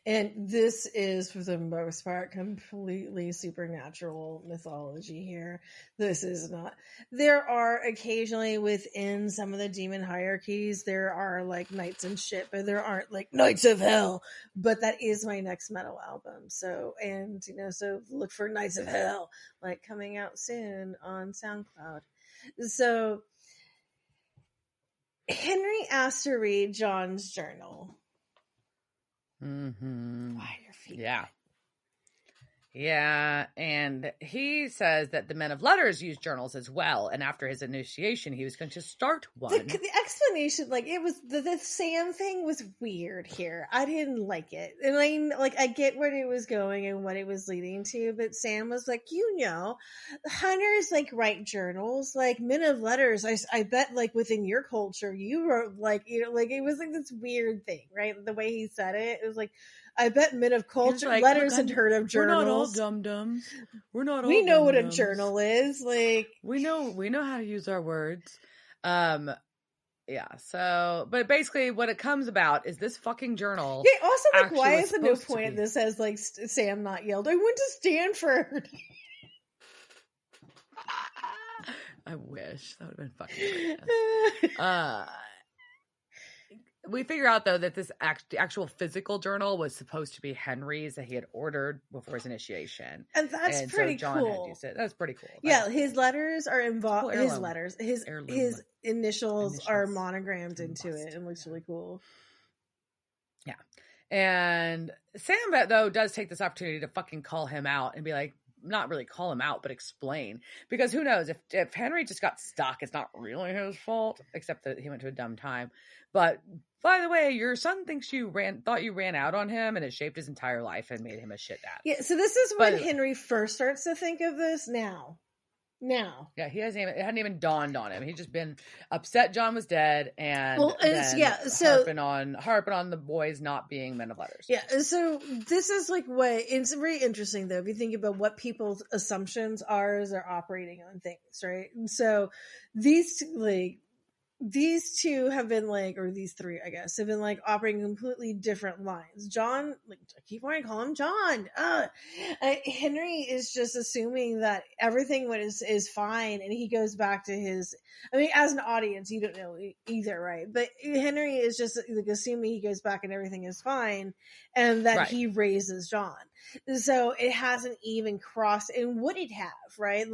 And this is, for the most part, completely supernatural mythology here. This is not. There are occasionally within some of the demon hierarchies, there are like knights and shit, but there aren't like knights of hell. But that is my next metal album. So look for Knights of Hell, like, coming out soon on SoundCloud. So Henry asked to read John's journal. Mm-hmm. Why are your feet? Yeah. Yeah, and he says that the men of letters use journals as well, and after his initiation, he was going to start one. The explanation, like, it was, the Sam thing was weird here. I didn't like it. And I get where it was going and what it was leading to, but Sam was like, hunters, like, write journals, like, men of letters, I bet, like, within your culture, you wrote, like, it was, like, this weird thing, right? The way he said it was like, I bet men of culture, like, letters had heard of journals. We're not all dum-dums. We know what a journal is. Like, we know how to use our words. Yeah. So, but basically, what it comes about is this fucking journal. Yeah. Also, like, why is there no point in this as like Sam not yelled? I went to Stanford. I wish that would have been fucking hilarious. We figure out, though, that this actual physical journal was supposed to be Henry's that he had ordered before his initiation. And that's pretty cool. That's pretty cool. Yeah, his letters are involved. His letters, his initials are monogrammed into it. It looks really cool. Yeah. And Sam, though, does take this opportunity to fucking call him out and be like, not really call him out, but explain. Because who knows, if Henry just got stuck, it's not really his fault, except that he went to a dumb time. But by the way, your son thinks thought you ran out on him, and it shaped his entire life and made him a shit dad. Yeah, so this is when Henry first starts to think of this now. Yeah, it hadn't even dawned on him. He'd just been upset John was dead, and harping on the boys not being men of letters. Yeah, so this is like it's very interesting though if you think about what people's assumptions are as they're operating on things, right? And so these two have been or these three, I guess, have been operating completely different lines. John, I keep wanting to call him John. Henry is just assuming that everything is fine, and he goes back to his. I mean, as an audience, you don't know either, right? But Henry is just assuming he goes back and everything is fine, and that he raises John. So it hasn't even crossed, and would it have, right?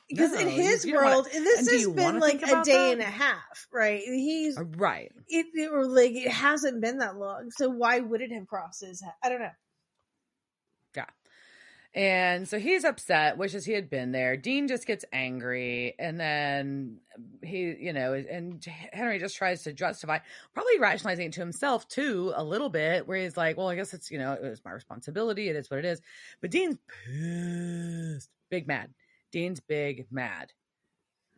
Because in his world, this has been a day and a half, right? He's right. It hasn't been that long, so why would it have crossed his head? I don't know. Yeah, and so he's upset, wishes he had been there. Dean just gets angry, and then and Henry just tries to justify, probably rationalizing it to himself too, a little bit, where he's like, "Well, I guess it's it was my responsibility. It is what it is." But Dean's pissed, big mad. Dean's big mad.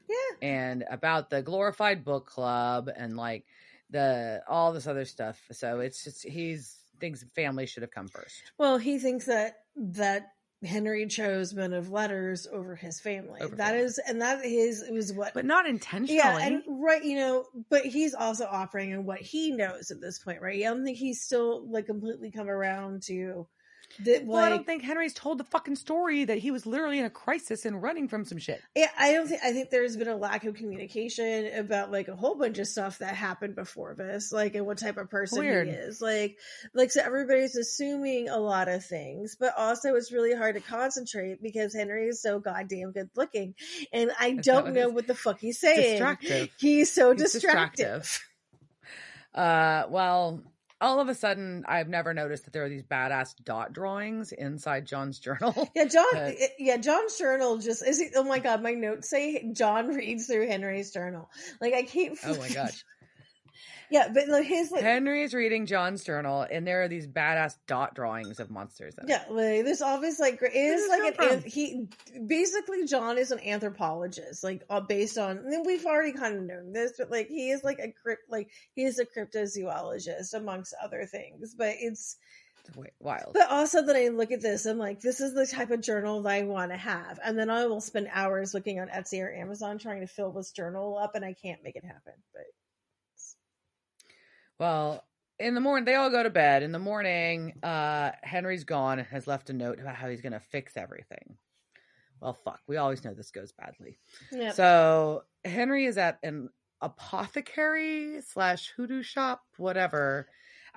Yeah. And about the glorified book club and all this other stuff. So it's just he thinks family should have come first. Well, he thinks that Henry chose men of letters over his family. It was what, but not intentionally. Yeah, and right, but he's also operating on what he knows at this point, right? I don't think he's still completely come around to. I don't think Henry's told the fucking story that he was literally in a crisis and running from some shit. Yeah, I think there's been a lack of communication about a whole bunch of stuff that happened before this, and what type of person he is. So everybody's assuming a lot of things, but also it's really hard to concentrate because Henry is so goddamn good looking, and I don't know what the fuck he's saying. Distractive. He's so distractive. Well, all of a sudden, I've never noticed that there are these badass dot drawings inside John's journal. Yeah, John's journal oh my God, my notes say John reads through Henry's journal. I can't. Oh my gosh. Yeah, but Henry's reading John's journal, and there are these badass dot drawings of monsters. There's always basically John is an anthropologist, based on. And we've already kind of known this, but he is he is a cryptozoologist amongst other things. But it's wild. But also that I look at this, I'm like, this is the type of journal that I want to have, and then I will spend hours looking on Etsy or Amazon trying to fill this journal up, and I can't make it happen, but. Well, in the morning, they all go to bed. In the morning, Henry's gone and has left a note about how he's going to fix everything. Well, fuck. We always know this goes badly. Yep. So Henry is at an apothecary / hoodoo shop, whatever,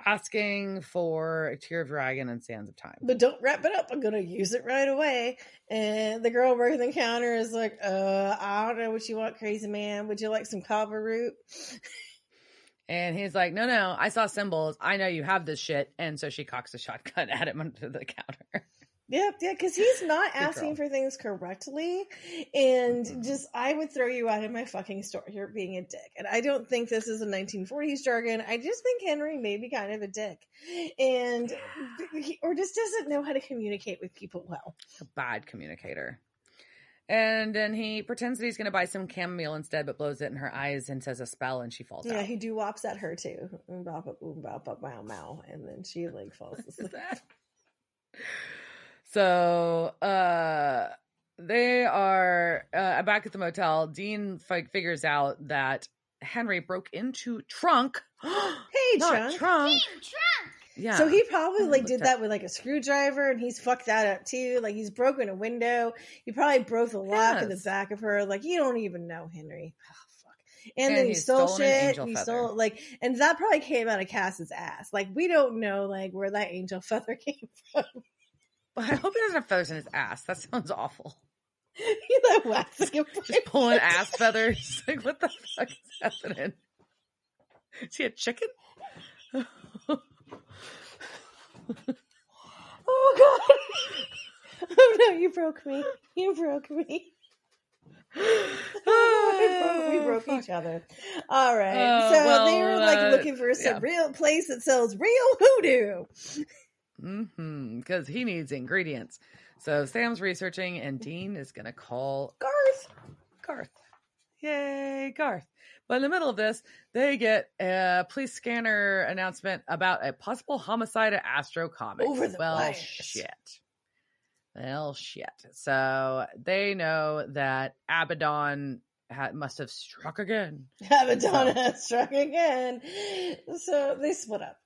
asking for a tear of dragon and sands of time. But don't wrap it up. I'm going to use it right away. And the girl working the counter is like, I don't know what you want, crazy man. Would you like some kava root? And he's like, no, I saw symbols. I know you have this shit. And so she cocks a shotgun at him under the counter. Yeah, because he's not asking for things correctly. And I would throw you out of my fucking store. You're being a dick. And I don't think this is a 1940s jargon. I just think Henry may be kind of a dick. And, or just doesn't know how to communicate with people well. A bad communicator. And then he pretends that he's going to buy some chamomile instead, but blows it in her eyes and says a spell, and she falls out. Yeah, he do-wops at her too. And then she falls asleep. So they are back at the motel. Dean figures out that Henry broke into trunk. Hey, trunk. Yeah. So he probably did that with a screwdriver, and he's fucked that up too. He's broken a window. He probably broke the lock in the back of her. You don't even know, Henry. Oh, fuck. And then he stole shit. He stole and that probably came out of Cass's ass. We don't know where that angel feather came from. Well, I hope he doesn't have feathers in his ass. That sounds awful. He's waxing just pulling ass feathers. What the fuck is happening? Is he a chicken? Oh god! I'm You broke me. You broke me. We broke fuck. each other. All right. So they were like looking for some real place that sells real hoodoo. Because he needs ingredients. So Sam's researching, and Dean is going to call Garth. Yay, Garth. But in the middle of this, they get a police scanner announcement about a possible homicide at Astro Comics. Over the wires. Well, shit. So they know that Abaddon must have struck again. Abaddon has struck again. So they split up.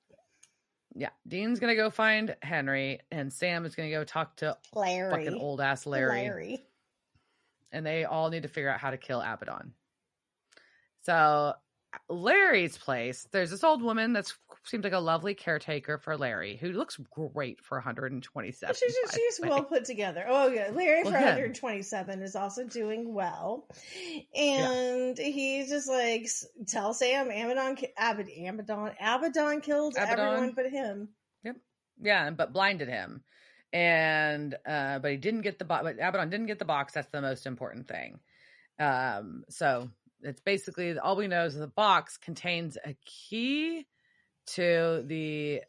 Yeah. Dean's going to go find Henry, and Sam is going to go talk to Larry. Fucking old ass Larry. And they all need to figure out how to kill Abaddon. So Larry's place, there's this old woman that seems like a lovely caretaker for Larry, who looks great for 127. She's well put together. Oh yeah, Larry for 127 is also doing well, and he's just like, tell Sam Abaddon killed everyone but him. Yep. Yeah, but blinded him, and but he didn't get the box. But Abaddon didn't get the box. That's the most important thing. So it's basically all we know is the box contains a key to the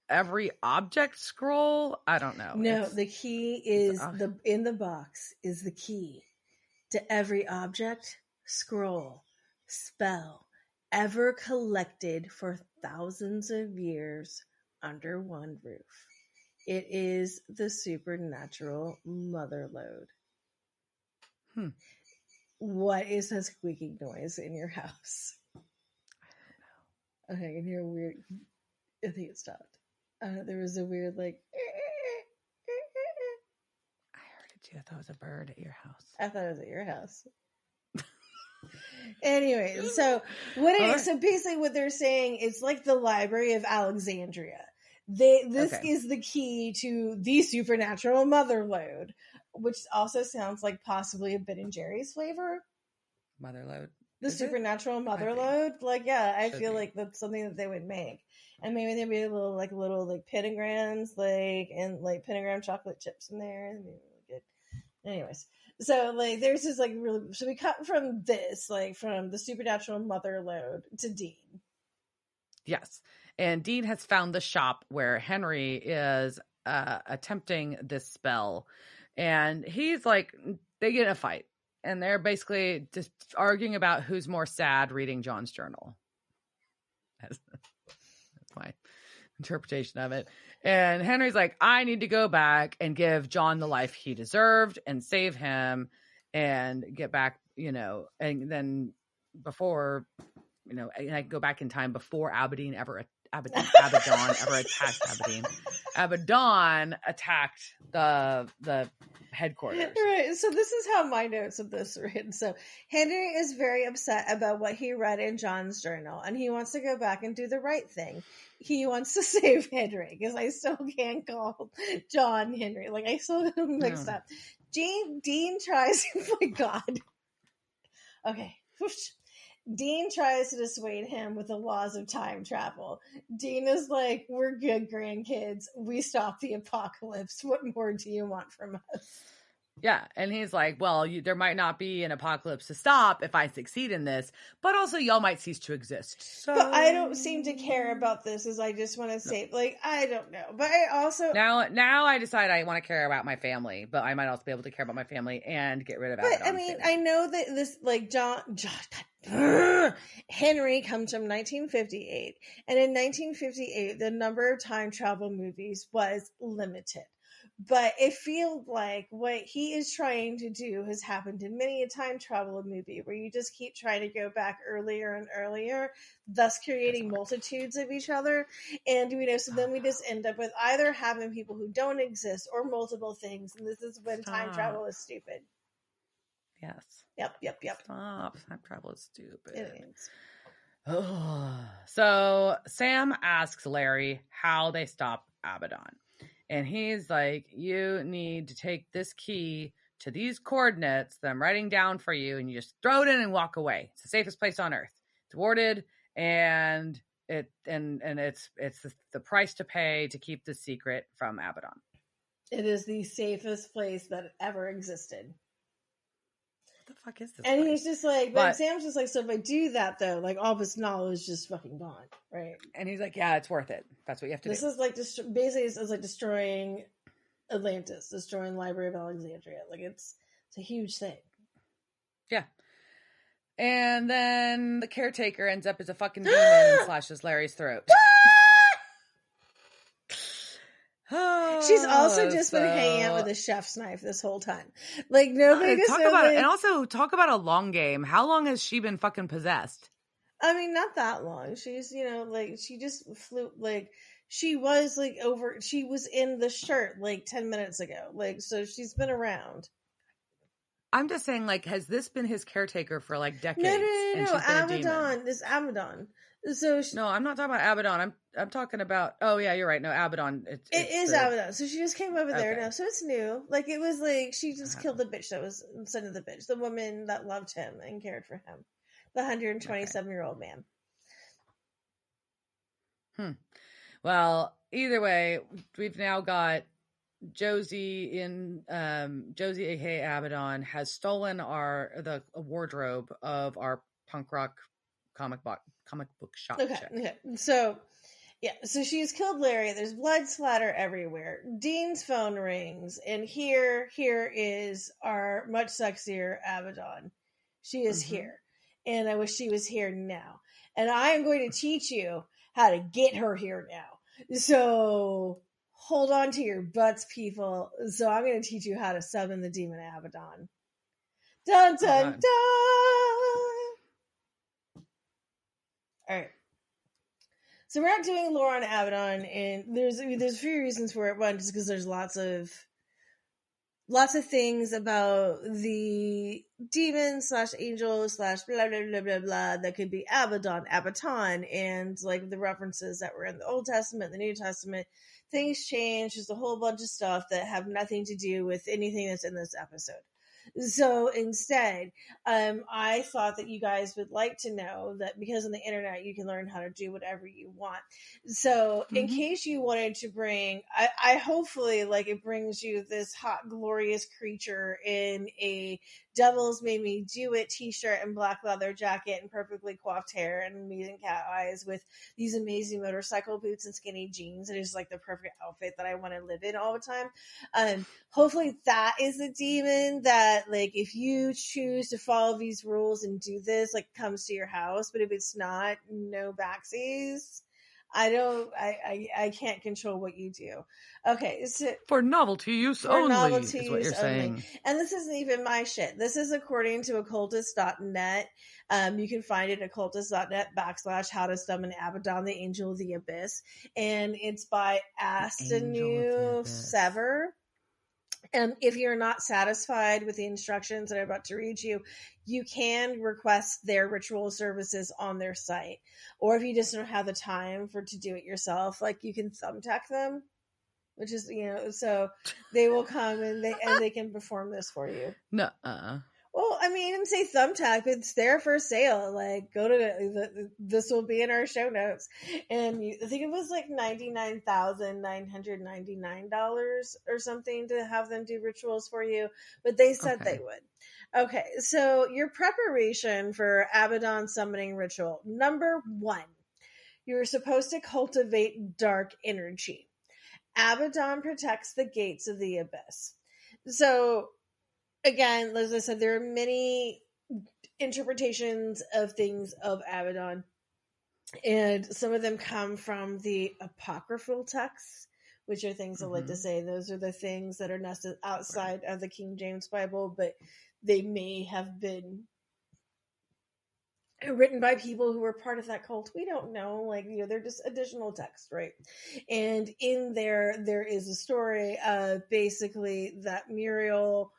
every object scroll. I don't know. No, the key is in the box is the key to every object, scroll, spell ever collected for thousands of years under one roof. It is the supernatural mother lode. What is that squeaking noise in your house? I don't know. Okay, I can hear a weird. I think it stopped. There was a weird like. I heard it too. I thought it was a bird at your house. I thought it was at your house. Anyway, so so basically what they're saying is like the Library of Alexandria. This is the key to the supernatural mother lode, which also sounds like possibly a Ben and Jerry's flavor. Mother lode. The supernatural mother lode. Like, yeah, I feel like that's something that they would make. And maybe there'd be little pentagrams, and pentagram chocolate chips in there. It'd be really good. Anyways. So there's this really, so we cut from this, from the supernatural mother lode to Dean. Yes. And Dean has found the shop where Henry is attempting this spell. And he's they get in a fight. And they're basically just arguing about who's more sad reading John's journal. That's my interpretation of it. And Henry's like, I need to go back and give John the life he deserved and save him and get back, and then before, and I go back in time before Abaddon ever attacked Abaddon. Abaddon attacked the headquarters. Right. So this is how my notes of this are written. So Henry is very upset about what he read in John's journal, and he wants to go back and do the right thing. He wants to save Henry, because I still can't call John Henry. I still get him mixed up. Dean tries. Oh my God. Okay. Dean tries to dissuade him with the laws of time travel. Dean is like, we're good grandkids. We stopped the apocalypse. What more do you want from us? Yeah, and he's like, well, there might not be an apocalypse to stop if I succeed in this, but also y'all might cease to exist. So... But I don't seem to care about this, as I just want to say, I don't know. But I also... Now I decide I want to care about my family, but I might also be able to care about my family and get rid of Abaddon. But, I mean, I know that this, Henry comes from 1958, and in 1958, the number of time travel movies was limited. But it feels like what he is trying to do has happened in many a time travel movie, where you just keep trying to go back earlier and earlier, thus creating multitudes of each other. And so then we just end up with either having people who don't exist or multiple things, and this is when time travel is stupid. Yes. Yep. Stop. Time travel is stupid. It is. So Sam asks Larry how they stop Abaddon. And he's like, you need to take this key to these coordinates that I'm writing down for you, and you just throw it in and walk away. It's the safest place on Earth. It's warded, and it's the price to pay to keep the secret from Abaddon. It is the safest place that ever existed. What the fuck is this? And place? he's just like, but Sam's just like, so if I do that though, like all this knowledge is just fucking gone, right? And he's like, yeah, it's worth it. That's what you have to do. This is like basically it's like destroying Atlantis, destroying the Library of Alexandria. Like it's a huge thing. Yeah. And then the caretaker ends up as a fucking demon and slashes Larry's throat. She's also just been hanging out with a chef's knife this whole time. Like nobody talk about it. And also talk about a long game. How long has she been fucking possessed? I mean, not that long. She's, like she just flew, like she was like she was in the shirt like 10 minutes ago. Like, so she's been around. I'm just saying, like, has this been his caretaker for like decades? No. Abaddon. This Abaddon. So no, I'm not talking about Abaddon. I'm talking about. Oh yeah, you're right. No, Abaddon. It is Abaddon. So she just came over there now. So it's new. Like it was like she just killed the bitch that was son of the bitch, the woman that loved him and cared for him, the 127-year-old man. Well, either way, we've now got Josie aka Abaddon has stolen the wardrobe of our punk rock comic book shop. Okay. So she's killed Larry. There's blood splatter everywhere. Dean's phone rings, and here is our much sexier Abaddon. She is here, and I wish she was here now. And I am going to teach you how to get her here now. So hold on to your butts, people. So I'm going to teach you how to summon the demon Abaddon. Dun dun dun. All right. So we're not doing lore on Abaddon, and there's a few reasons for it. One, just because there's lots of things about the demon / angel / blah blah blah blah blah that could be Abaddon, and like the references that were in the Old Testament, the New Testament. Things change. There's a whole bunch of stuff that have nothing to do with anything that's in this episode. So instead, I thought that you guys would like to know that because on the internet you can learn how to do whatever you want. So in case you wanted to bring, I hopefully like it brings you this hot, glorious creature in a Devils Made Me Do It t-shirt and black leather jacket and perfectly coiffed hair and amazing cat eyes with these amazing motorcycle boots and skinny jeans. It is like the perfect outfit that I want to live in all the time. Hopefully that is a demon that like if you choose to follow these rules and do this, like comes to your house. But if it's not, no backsies. I can't control what you do. Okay. So for novelty use only is what you're saying. And this isn't even my shit. This is according to occultist.net. You can find it at occultist.net / how to summon Abaddon, the angel of the abyss. And it's by Astro Sever. And if you're not satisfied with the instructions that I'm about to read you, you can request their ritual services on their site. Or if you just don't have the time to do it yourself, like you can thumbtack them, which is, so they will come and they can perform this for you. Nuh-uh. Well, I mean, and say thumbtack, it's there for sale. Like, go to this will be in our show notes. And I think it was like $99,999 or something to have them do rituals for you. But they said they would. Okay, so your preparation for Abaddon summoning ritual. Number 1, you're supposed to cultivate dark energy. Abaddon protects the gates of the abyss. So again, as I said, there are many interpretations of things of Abaddon, and some of them come from the apocryphal texts, which are things I like to say. Those are the things that are nested outside of the King James Bible, but they may have been written by people who were part of that cult. We don't know. They're just additional text, right? And in there is a story of basically that Muriel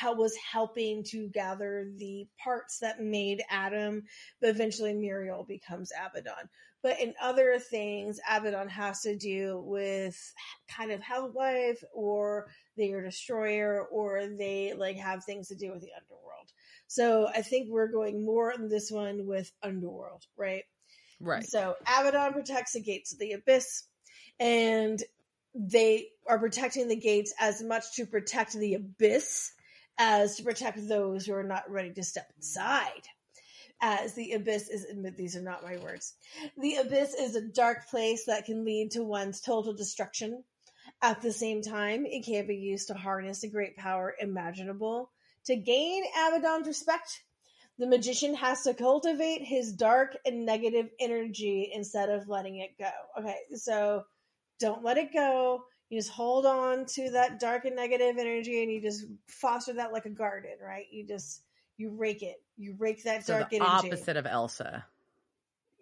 was helping to gather the parts that made Adam, but eventually Muriel becomes Abaddon. But in other things, Abaddon has to do with kind of Hellwife, or they are destroyer, or they have things to do with the underworld. So I think we're going more on this one with underworld, right? Right. So Abaddon protects the gates of the abyss, and they are protecting the gates as much to protect the abyss as to protect those who are not ready to step inside. As the abyss is, these are not my words, the abyss is a dark place that can lead to one's total destruction. At the same time, it can be used to harness a great power imaginable. To gain Abaddon's respect, the magician has to cultivate his dark and negative energy instead of letting it go. Okay, so don't let it go. You just hold on to that dark and negative energy, and you just foster that like a garden, right? You rake it. You rake that dark the energy. Opposite of Elsa.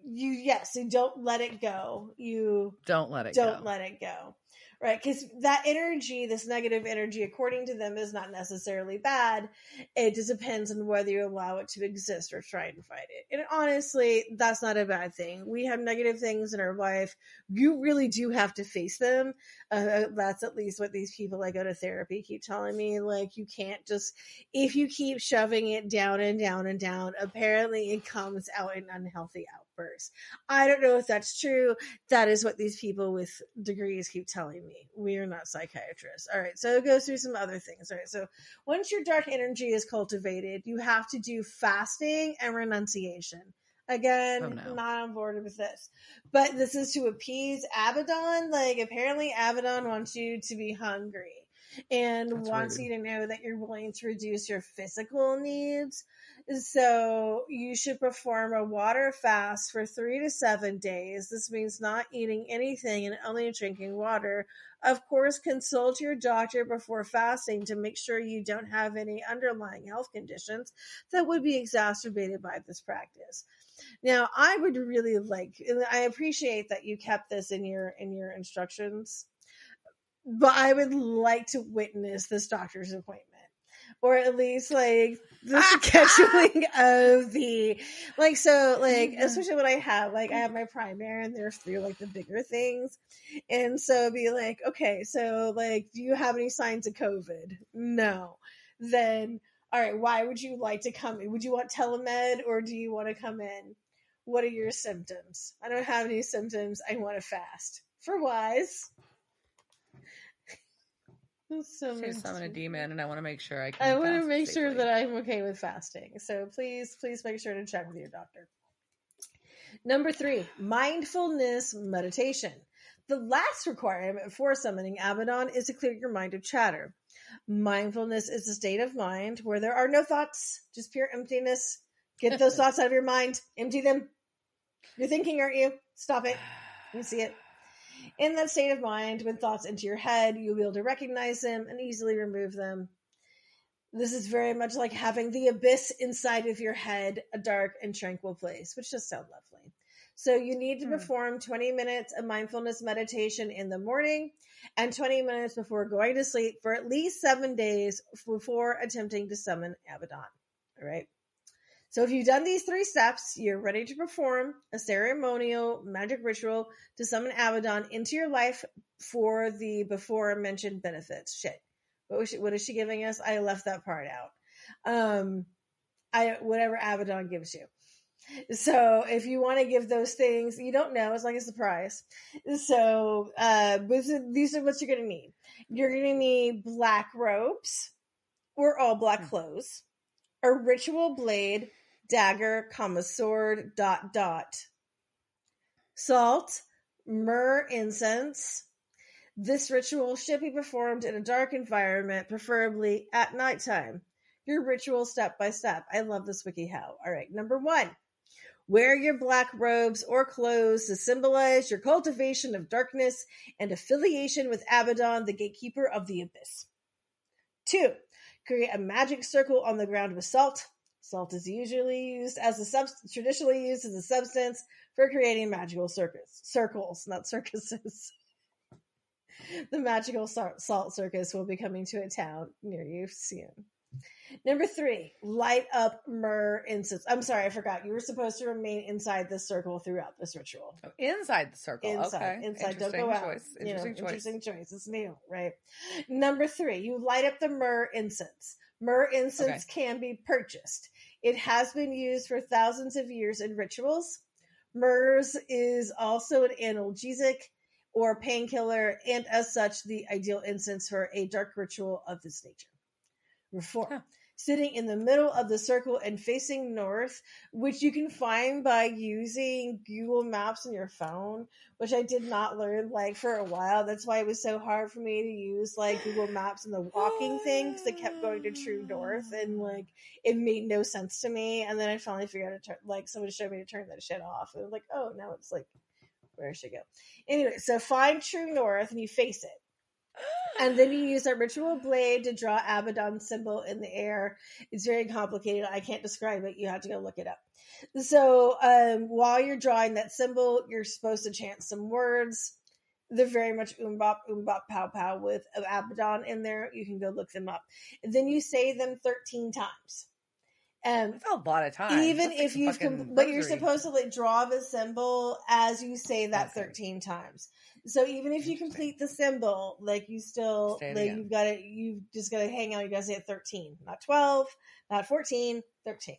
You don't let it go. You don't let it go. Right? Because that energy, this negative energy, according to them, is not necessarily bad. It just depends on whether you allow it to exist or try and fight it. And honestly, that's not a bad thing. We have negative things in our life. You really do have to face them. That's at least what these people I go to therapy keep telling me. Like, you can't just, if you keep shoving it down and down and down, apparently it comes out in unhealthy outbursts. I don't know if that's true. That is what these people with degrees keep telling me. We are not psychiatrists. All right, so it goes through some other things. All right, so once your dark energy is cultivated, you have to do fasting and renunciation. Again, not on board with this. But this is to appease Abaddon. Like, apparently Abaddon wants you to be hungry and wants you to know that you're willing to reduce your physical needs. So you should perform a water fast for 3 to 7 days. This means not eating anything and only drinking water. Of course, consult your doctor before fasting to make sure you don't have any underlying health conditions that would be exacerbated by this practice. Now, I would really like, and I appreciate that you kept this in your instructions, but I would like to witness this doctor's appointment. Or at least like the scheduling of the especially when I have my primary and they're through like the bigger things. And so be like, okay, so like, do you have any signs of COVID? No. Then, all right, why would you like to come in? Would you want telemed or do you want to come in? What are your symptoms? I don't have any symptoms. I want to fast. For wise. So summon a demon, and I want to make sure I want to make sure that I'm okay with fasting. So please make sure to check with your doctor. Number 3, mindfulness meditation. The last requirement for summoning Abaddon is to clear your mind of chatter. Mindfulness is a state of mind where there are no thoughts, just pure emptiness. Get those thoughts out of your mind. Empty them. You're thinking, aren't you? Stop it. You see it. In that state of mind, when thoughts enter your head, you'll be able to recognize them and easily remove them. This is very much like having the abyss inside of your head, a dark and tranquil place, which does sound lovely. So you need to perform 20 minutes of mindfulness meditation in the morning and 20 minutes before going to sleep for at least 7 days before attempting to summon Abaddon. All right. So if you've done these 3 steps, you're ready to perform a ceremonial magic ritual to summon Abaddon into your life for the before mentioned benefits. Shit. What is she giving us? I left that part out. Whatever Abaddon gives you. So if you want to give those things, you don't know, it's like a surprise. So these are what you're going to need. You're going to need black robes or all black clothes, a ritual blade, dagger, sword, ... salt, myrrh, incense. This ritual should be performed in a dark environment, preferably at nighttime. Your ritual step by step. I love this wiki how. All right, number 1. Wear your black robes or clothes to symbolize your cultivation of darkness and affiliation with Abaddon, the gatekeeper of the abyss. 2. Create a magic circle on the ground with salt. Salt is usually used traditionally used as a substance for creating magical circles, not circuses. The magical salt circus will be coming to a town near you soon. Number 3, light up myrrh incense. I'm sorry, I forgot. You were supposed to remain inside the circle throughout this ritual. Oh, inside the circle. Inside. Don't go out. Choice. Interesting choice. It's new, right? Number 3, you light up the myrrh incense. Myrrh incense can be purchased. It has been used for thousands of years in rituals. Myrrh is also an analgesic, or painkiller, and as such, the ideal instance for a dark ritual of this nature. Number 4. Huh. Sitting in the middle of the circle and facing north, which you can find by using Google Maps on your phone, which I did not learn like for a while. That's why it was so hard for me to use like Google Maps and the walking thing, because I kept going to true north and like it made no sense to me. And then I finally figured out to turn, like someone showed me to turn that shit off. And I was like, oh, now it's like, where should I go? Anyway, so find true north and you face it. And then you use that ritual blade to draw Abaddon's symbol in the air. It's very complicated. I can't describe it. You have to go look it up. So while you're drawing that symbol, you're supposed to chant some words. They're very much bop, pow, pow with Abaddon in there. You can go look them up. And then you say them 13 times. That's a lot of time. Even if you've, but you're supposed to like draw the symbol as you say that 13 times. So even if you complete the symbol, like you still, like you've just got to hang out. You got to say it 13, not 12, not 14, 13.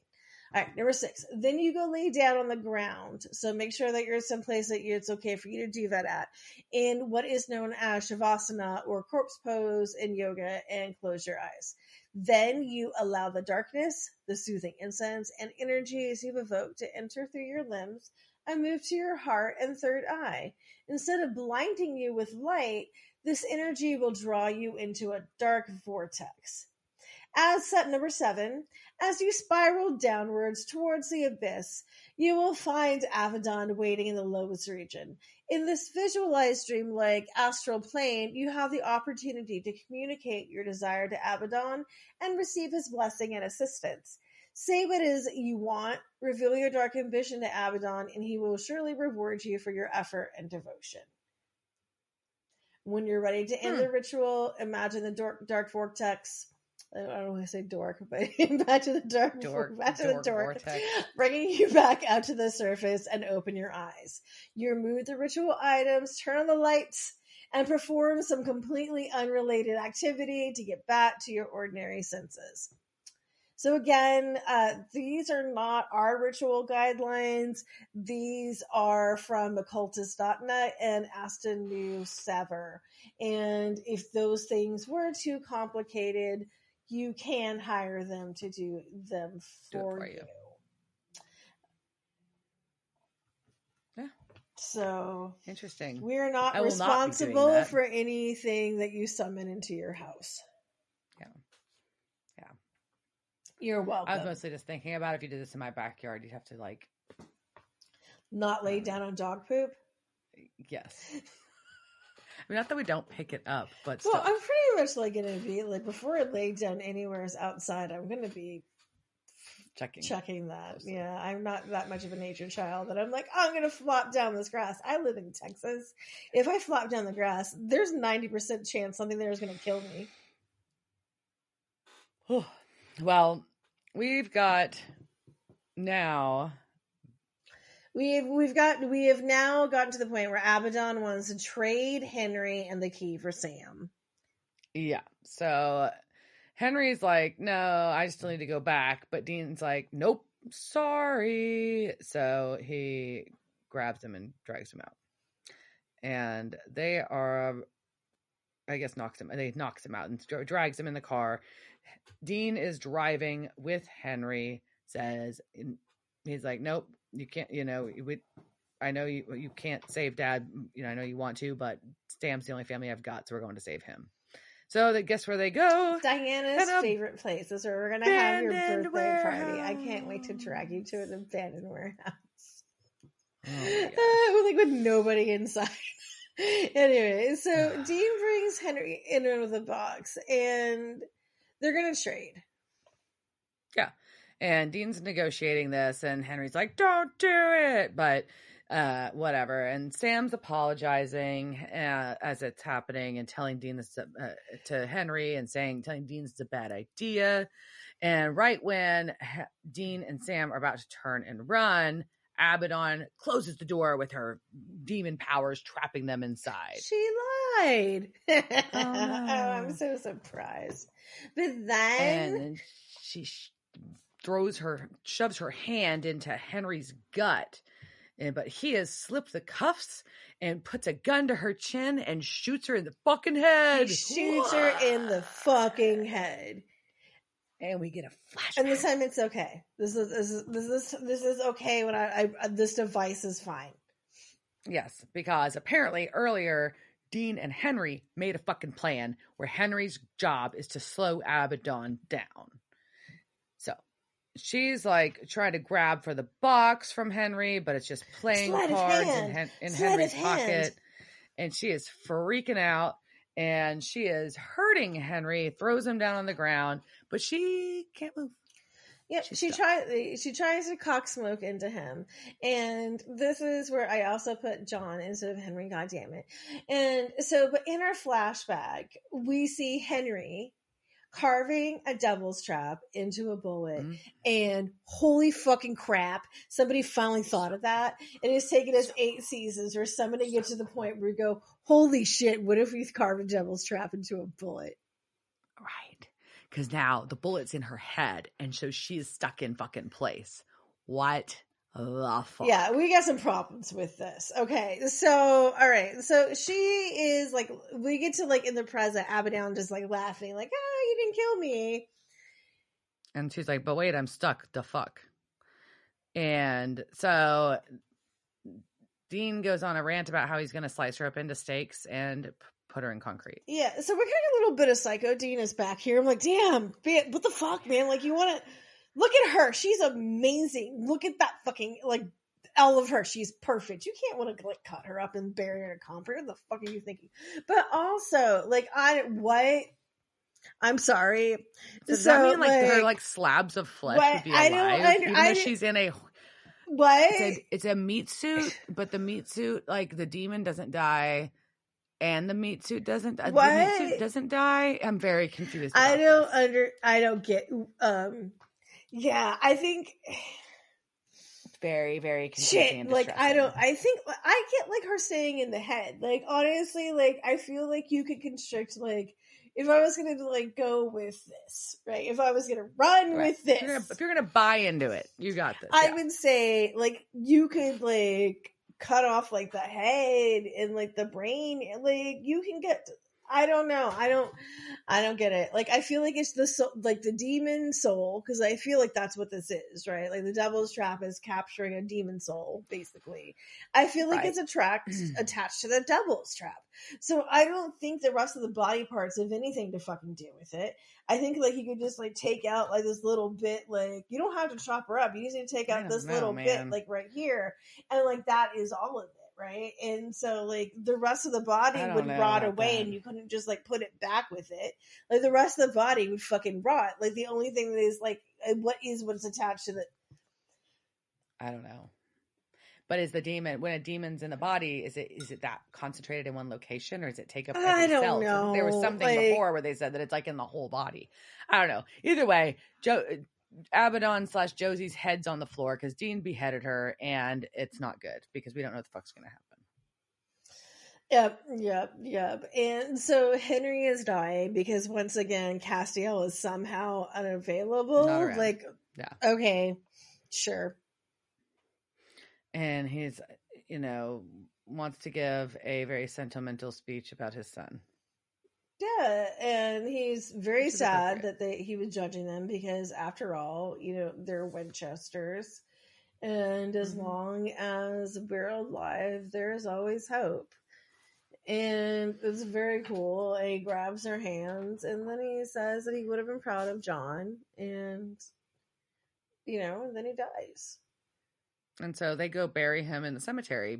All right, number 6. Then you go lay down on the ground. So make sure that you're someplace that it's okay for you to do that at, in what is known as Shavasana or corpse pose in yoga, and close your eyes. Then you allow the darkness, the soothing incense, and energies you've evoked to enter through your limbs and move to your heart and third eye. Instead of blinding you with light, this energy will draw you into a dark vortex. As set number 7, as you spiral downwards towards the abyss, you will find Abaddon waiting in the lowest region. In this visualized dreamlike astral plane, you have the opportunity to communicate your desire to Abaddon and receive his blessing and assistance. Say what it is you want, reveal your dark ambition to Abaddon, and he will surely reward you for your effort and devotion. When you're ready to end the ritual, imagine the dark vortex. I don't want to say dork, but imagine the dark vortex, bringing you back out to the surface, and open your eyes. You remove the ritual items, turn on the lights, and perform some completely unrelated activity to get back to your ordinary senses. So again, these are not our ritual guidelines. These are from occultist.net and Aston New Sever. And if those things were too complicated, you can hire them to do them for you. Yeah. So interesting. We're not responsible for anything that you summon into your house. Yeah. Yeah. You're welcome. I was mostly just thinking about if you did this in my backyard, you'd have to like not lay down on dog poop. Yes. I mean, not that we don't pick it up, but well, I'm pretty much like going to be like, before I lay down anywhere outside, I'm going to be checking that. Yeah, I'm not that much of a nature child that I'm like, oh, I'm going to flop down this grass. I live in Texas. If I flop down the grass, there's 90% chance something there is going to kill me. Well, we have now gotten to the point where Abaddon wants to trade Henry and the key for Sam. Yeah. So Henry's like, no, I still need to go back. But Dean's like, nope, sorry. So he grabs him and drags him out. And they are, I guess, knocks him out and drags him in the car. Dean is driving with Henry, he's like, nope, you can't, I know you can't save Dad. I know you want to, but Sam's the only family I've got, so we're going to save him. So guess where they go? Diana's favorite place. This is where we're going to have your birthday party. I can't wait to drag you to an abandoned warehouse. With nobody inside. Anyway, so Dean brings Henry in with a box, and they're going to trade. Yeah. And Dean's negotiating this, and Henry's like, don't do it. But whatever. And Sam's apologizing as it's happening and telling Dean this to Henry and telling Dean it's a bad idea. And right when Dean and Sam are about to turn and run, Abaddon closes the door with her demon powers, trapping them inside. She lied. Oh, no. Oh, I'm so surprised. But then... And she shoves her hand into Henry's gut. But he has slipped the cuffs and puts a gun to her chin and shoots her in the fucking head. He shoots her in the fucking head. And we get a flashback. And this time it's okay. This is okay when I this device is fine. Yes, because apparently earlier Dean and Henry made a fucking plan where Henry's job is to slow Abaddon down. So she's like trying to grab for the box from Henry, but it's just playing cards in Henry's pocket. And she is freaking out. And she is hurting Henry, throws him down on the ground, but she can't move. Yep, she tries to cock smoke into him. And this is where I also put John instead of Henry, goddammit. And so, but in our flashback, we see Henry carving a devil's trap into a bullet. And holy fucking crap, somebody finally thought of that. And it's taken us 8 seasons for somebody to get to the point where we go, holy shit, what if we carve a devil's trap into a bullet? Right. Because now the bullet's in her head, and so she's stuck in fucking place. What the fuck? Yeah, we got some problems with this. Okay, so, all right. So she is like, we get to like in the present, Abaddon just like laughing, like, you didn't kill me. And she's like, but wait, I'm stuck. The fuck? And so Dean goes on a rant about how he's going to slice her up into steaks and put her in concrete. Yeah, so we're getting a little bit of Psycho. Dean is back here. I'm like, damn, what the fuck, man? Like, you want to look at her? She's amazing. Look at that fucking, like, all of her. She's perfect. You can't want to, like, cut her up and bury her in concrete. What the fuck are you thinking? But also, like, I'm sorry. Does that mean, like, her, like, slabs of flesh would be alive? Even though she's in a... What? It's a meat suit, but the meat suit, like, the demon doesn't die. And the meat suit doesn't. The meat suit doesn't die. I'm very confused. I don't get. Yeah, I think. Very, very confusing. Shit, like I think I get like her saying in the head. Like honestly, like I feel like you could constrict like if I was gonna like go with this, right? If I was gonna run with this, if you're gonna buy into it, you got this. I would say like you could like cut off like the head and like the brain, like you can get. I don't know. I don't get it. Like, I feel like it's the soul, like the demon soul, because I feel like that's what this is, right? Like the devil's trap is capturing a demon soul, basically. I feel like it's attached to the devil's trap. So I don't think the rest of the body parts have anything to fucking do with it. I think like you could just like take out like this little bit, like you don't have to chop her up. You just need to take out this little bit, like right here, and like that is all of it. Right. And so like the rest of the body would rot away and you couldn't just like put it back with it. Like the rest of the body would fucking rot. Like the only thing that is like what's attached to the I don't know. But is the demon when a demon's in the body, is it that concentrated in one location or does it take up every cell? I don't know. There was something before where they said that it's like in the whole body. I don't know. Either way, Abaddon / Josie's head's on the floor because Dean beheaded her, and it's not good because we don't know what the fuck's going to happen. Yep. And so Henry is dying because once again, Castiel is somehow unavailable. Like, okay, sure. And he's, wants to give a very sentimental speech about his son. Yeah, and he's very sad that he was judging them because, after all, they're Winchesters, and as long as we're alive, there's always hope. And it's very cool. And he grabs her hands, and then he says that he would have been proud of John, and and then he dies. And so they go bury him in the cemetery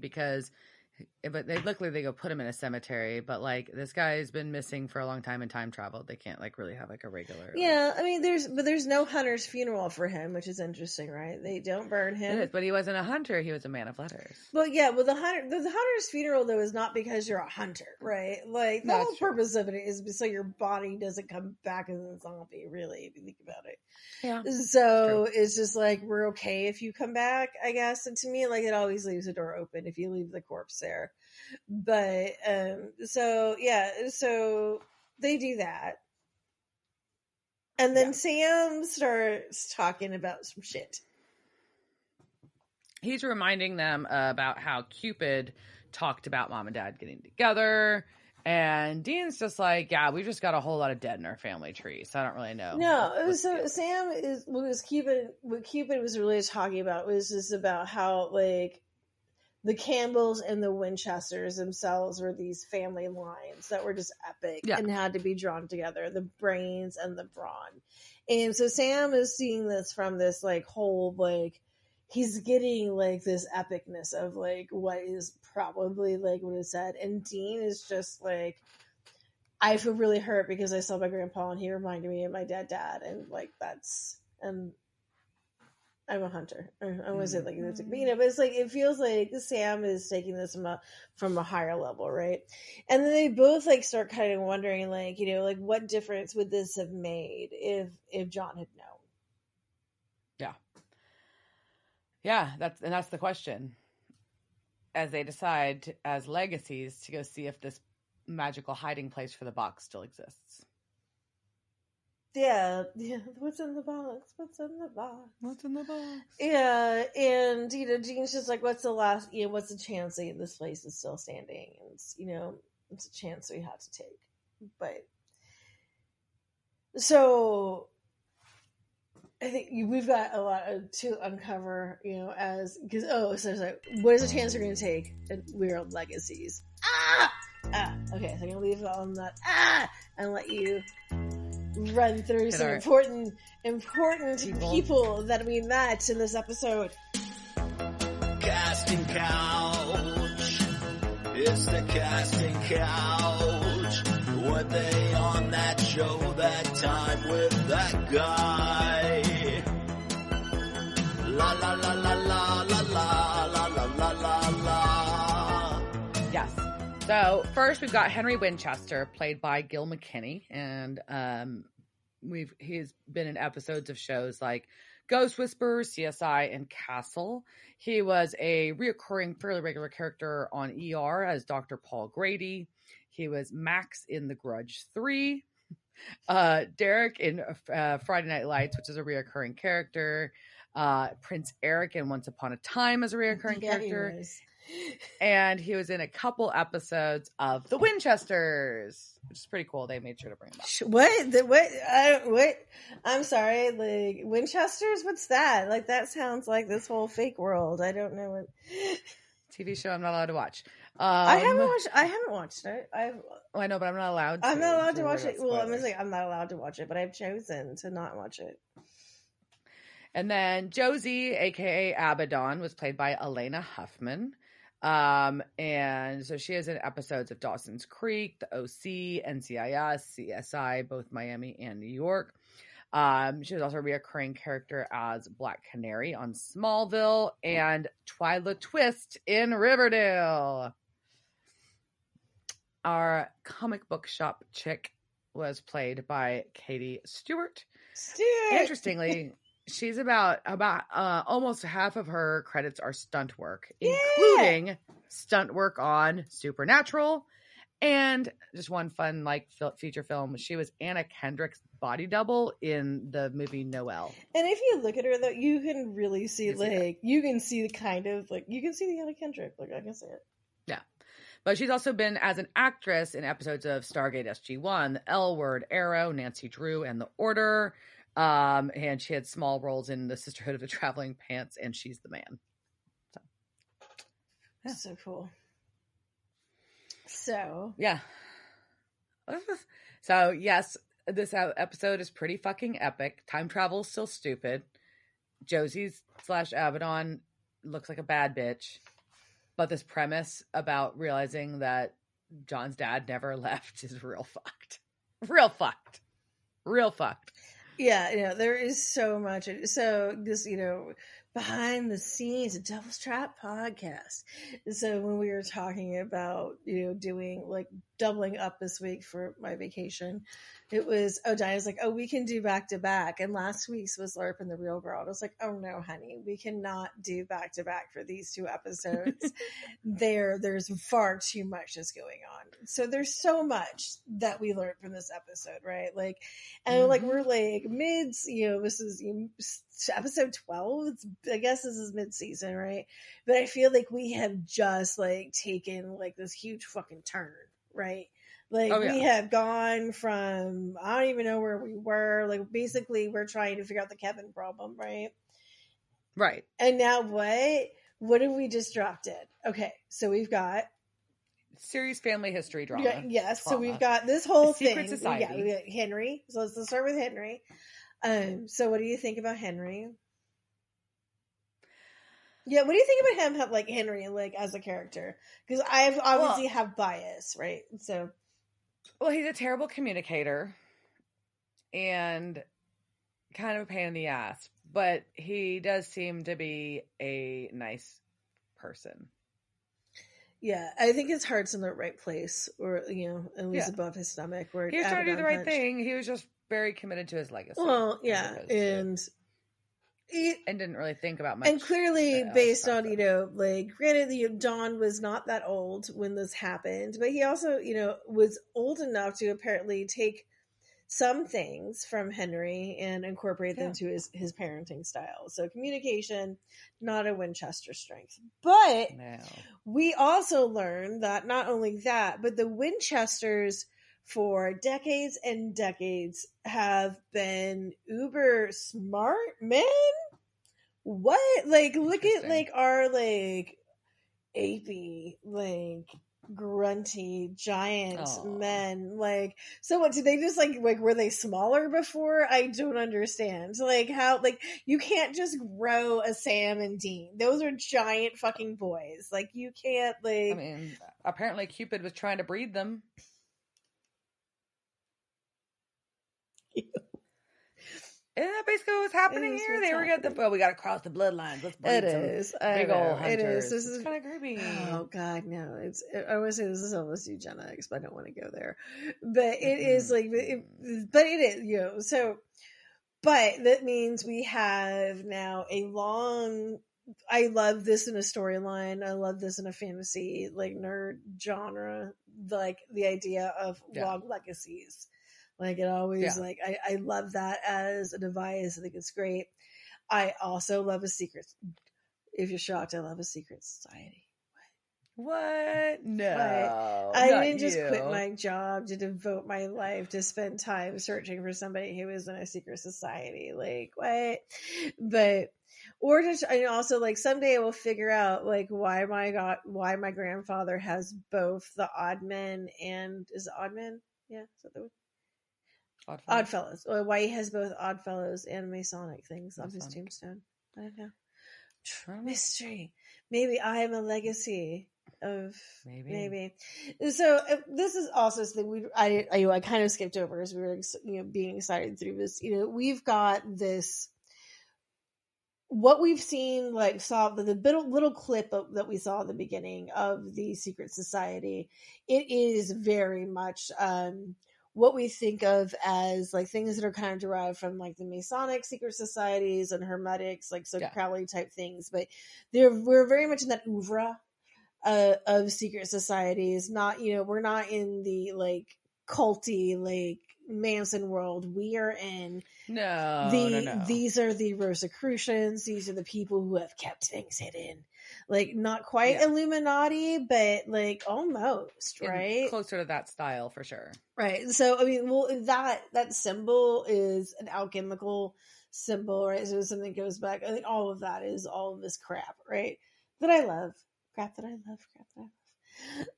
but luckily they go put him in a cemetery, but like this guy's been missing for a long time and time traveled. They can't like really have like a regular. Yeah, I mean there's no hunter's funeral for him, which is interesting, right? They don't burn him. It is, but he wasn't a hunter; he was a man of letters. Well, yeah, the hunter's funeral though is not because you're a hunter, right? Like the whole purpose of it is so your body doesn't come back as a zombie. Really, if you think about it. Yeah. So it's just like we're okay if you come back, I guess. And to me, like it always leaves the door open if you leave the corpse there. But so they do that, and then Sam starts talking about some shit. He's reminding them about how Cupid talked about mom and dad getting together. And Dean's just like, yeah, we've just got a whole lot of dead in our family tree, so I don't really know. No, so Sam what Cupid was really talking about was just about how, like, the Campbells and the Winchesters themselves were these family lines that were just epic and had to be drawn together, the brains and the brawn. And so Sam is seeing this from this, like, whole, like, he's getting, like, this epicness of, like, what is probably, like, what is said. And Dean is just like, I feel really hurt because I saw my grandpa and he reminded me of my dad. And, like, and I'm a hunter. I wasn't like, but it's like, it feels like Sam is taking this from a higher level, right? And then they both, like, start kind of wondering, like, you know, like, what difference would this have made if John had known? Yeah, that's the question. As they decide as legacies to go see if this magical hiding place for the box still exists. Yeah. What's in the box? What's in the box? What's in the box? Yeah, and, you know, Dean's just like, what's the chance that this place is still standing? And it's, you know, it's a chance we have to take. But so I think we've got a lot to uncover, you know, because so it's like, what is the chance we're going to take at Weird Legacies? Okay, so I'm going to leave it on that and let you run through some important people that we met in this episode. Casting couch. It's the casting couch. Were they on that show that time with that guy? La la la la la la la la la la la. Yes. So first we've got Henry Winchester, played by Gil McKinney, and he's been in episodes of shows like Ghost Whisperers, CSI, and Castle. He was a reoccurring, fairly regular character on ER as Dr. Paul Grady. He was Max in The Grudge 3. Derek in Friday Night Lights, which is a reoccurring character. Prince Eric in Once Upon a Time as a reoccurring character. And he was in a couple episodes of The Winchesters, which is pretty cool. They made sure to bring him up. What? I'm sorry. Like, Winchesters? What's that? Like, that sounds like this whole fake world. I don't know what TV show I'm not allowed to watch. I haven't watched it. I know, but I'm not allowed to. I'm not allowed to watch it. Well, I'm just like, I'm not allowed to watch it, but I've chosen to not watch it. And then Josie, aka Abaddon, was played by Elena Huffman. And so she is in episodes of Dawson's Creek, The OC, NCIS, CSI, both Miami and New York. She was also a reoccurring character as Black Canary on Smallville and Twyla Twist in Riverdale. Our comic book shop chick was played by Katie Stewart. Interestingly, she's about almost half of her credits are stunt work, including stunt work on Supernatural, and just one fun feature film. She was Anna Kendrick's body double in the movie Noelle. And if you look at her, though, you can really see you can see the kind of you can see the Anna Kendrick. Like, I can see it. Yeah. But she's also been as an actress in episodes of Stargate SG-1, The L Word, Arrow, Nancy Drew, and The Order. And she had small roles in The Sisterhood of the Traveling Pants and She's the Man. So cool. So yeah. So yes, this episode is pretty fucking epic. Time travel is still stupid. Josie's / Abaddon looks like a bad bitch. But this premise about realizing that John's dad never left is real fucked. Real fucked. Yeah, there is so much. So this, behind the scenes, a Devil's Trap podcast. So when we were talking about, doing doubling up this week for my vacation, it was, Diana's like, we can do back to back. And last week's was LARP in the Real World. I was like, oh no, honey, we cannot do back to back for these two episodes. There's far too much that's going on. So there's so much that we learned from this episode, right? We're mids, this is episode 12. I guess this is mid-season, right? But I feel like we have just like taken like this huge fucking turn, right? Like we have gone from, I don't even know where we were. Like basically we're trying to figure out the Kevin problem, right? Right. And now what have we just dropped in? Okay, so we've got serious family history drama. Yes, so we've got this whole secret thing. society. Yeah, we got Henry. So let's start with Henry. So what do you think about Henry? Yeah, what do you think about him, like Henry, like as a character? Because I obviously have bias, right? So, well, he's a terrible communicator and kind of a pain in the ass, but he does seem to be a nice person. Yeah, I think his heart's in the right place, or at least above his stomach. Where he was trying to do the right thing. He was just very committed to his legacy. Well, yeah, and didn't really think about much. And clearly, based on like, granted, John was not that old when this happened, but he also was old enough to apparently take some things from Henry and incorporate them to his parenting style. So communication, not a Winchester strength. But we also learned that not only that, but the Winchesters for decades and decades have been uber smart men. What? Like, look at like our like apey, like grunty giant men. Like, so what did they just like were they smaller before? I don't understand. Like how, like, you can't just grow a Sam and Dean. Those are giant fucking boys. Like, you can't, like, I mean, apparently Cupid was trying to breed them. Isn't that basically what's happening here? They were we got to cross the bloodlines. Let's breed big old hunters. It is. This is kind of creepy. Oh God, no! I want to say this is almost eugenics, but I don't want to go there. But it is like, but it is, So, but that means we have now a long. I love this in a storyline. I love this in a fantasy like nerd genre. Like the idea of long legacies. Like it always, like I love that as a device. I think it's great. I also love a secret. If you're shocked, I love a secret society. What? No, I didn't just quit my job to devote my life to spend time searching for somebody who is in a secret society. Like what? But and also like someday I will figure out like why my grandfather has both the Oddmen and is it Oddmen? Yeah, is that the word? Oddfellows. Or why he has both Oddfellows and Masonic things on his tombstone. I don't know. Mystery. Maybe I am a legacy of maybe. So this is also something I kind of skipped over as we were being excited through this. We've got this. What we've seen, like saw the little clip that we saw at the beginning of the secret society. It is very much. What we think of as like things that are kind of derived from like the Masonic secret societies and Hermetics, like Crowley type things, but we're very much in that oeuvre of secret societies. Not we're not in the like culty like Manson world. We are in no. These are the Rosicrucians. These are the people who have kept things hidden. Like not quite Illuminati, but like almost, right? Closer to that style for sure. Right. So I mean, well, that symbol is an alchemical symbol, right? So something goes back. I think all of that is all of this crap, right? That I love. Crap that I love.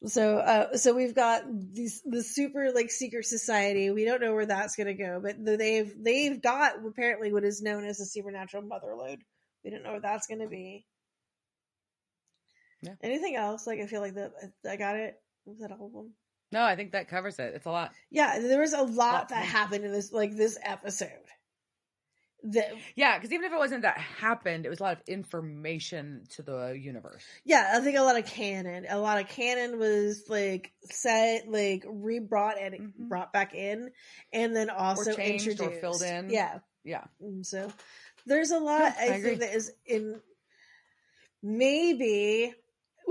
So we've got the super like secret society. We don't know where that's going to go, but they've got apparently what is known as a supernatural motherlode. We don't know what that's going to be. Yeah. Anything else? Like I feel like that I got it. Was that all of them? No, I think that covers it. It's a lot. Yeah, there was a lot that happened in this episode. Because even if it wasn't that happened, it was a lot of information to the universe. Yeah, I think a lot of canon was like set, like brought back in, and then also or changed introduced or filled in. Yeah. So there's a lot. I think that is in maybe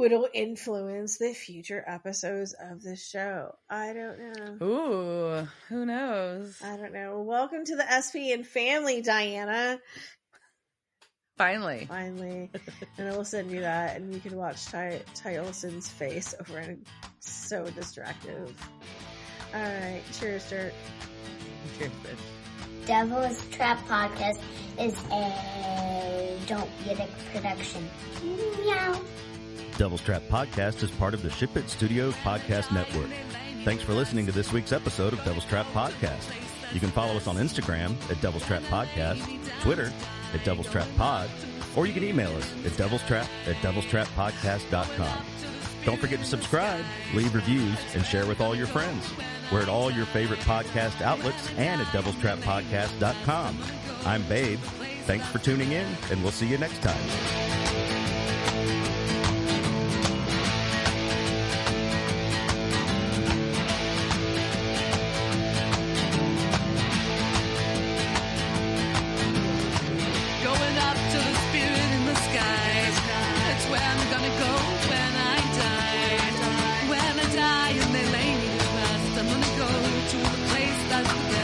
it'll influence the future episodes of the show. I don't know. Ooh, who knows? I don't know. Welcome to the SP and family, Diana. Finally. And I will send you that, and you can watch Ty Olson's face over it. So distractive. All right. Cheers, Dirt. Cheers, bitch. Devil's Trap Podcast is a Don't Be a Dick production. Meow. Devil's Trap Podcast is part of the Ship It Studios Podcast Network. Thanks for listening to this week's episode of Devil's Trap Podcast. You can follow us on Instagram at Devil's Trap Podcast, Twitter at Devil's Trap Pod, or you can email us at devilstrap@devilstrappodcast.com. Don't forget to subscribe, leave reviews, and share with all your friends. We're at all your favorite podcast outlets and at devilstrappodcast.com. I'm Babe. Thanks for tuning in, and we'll see you next time. That's the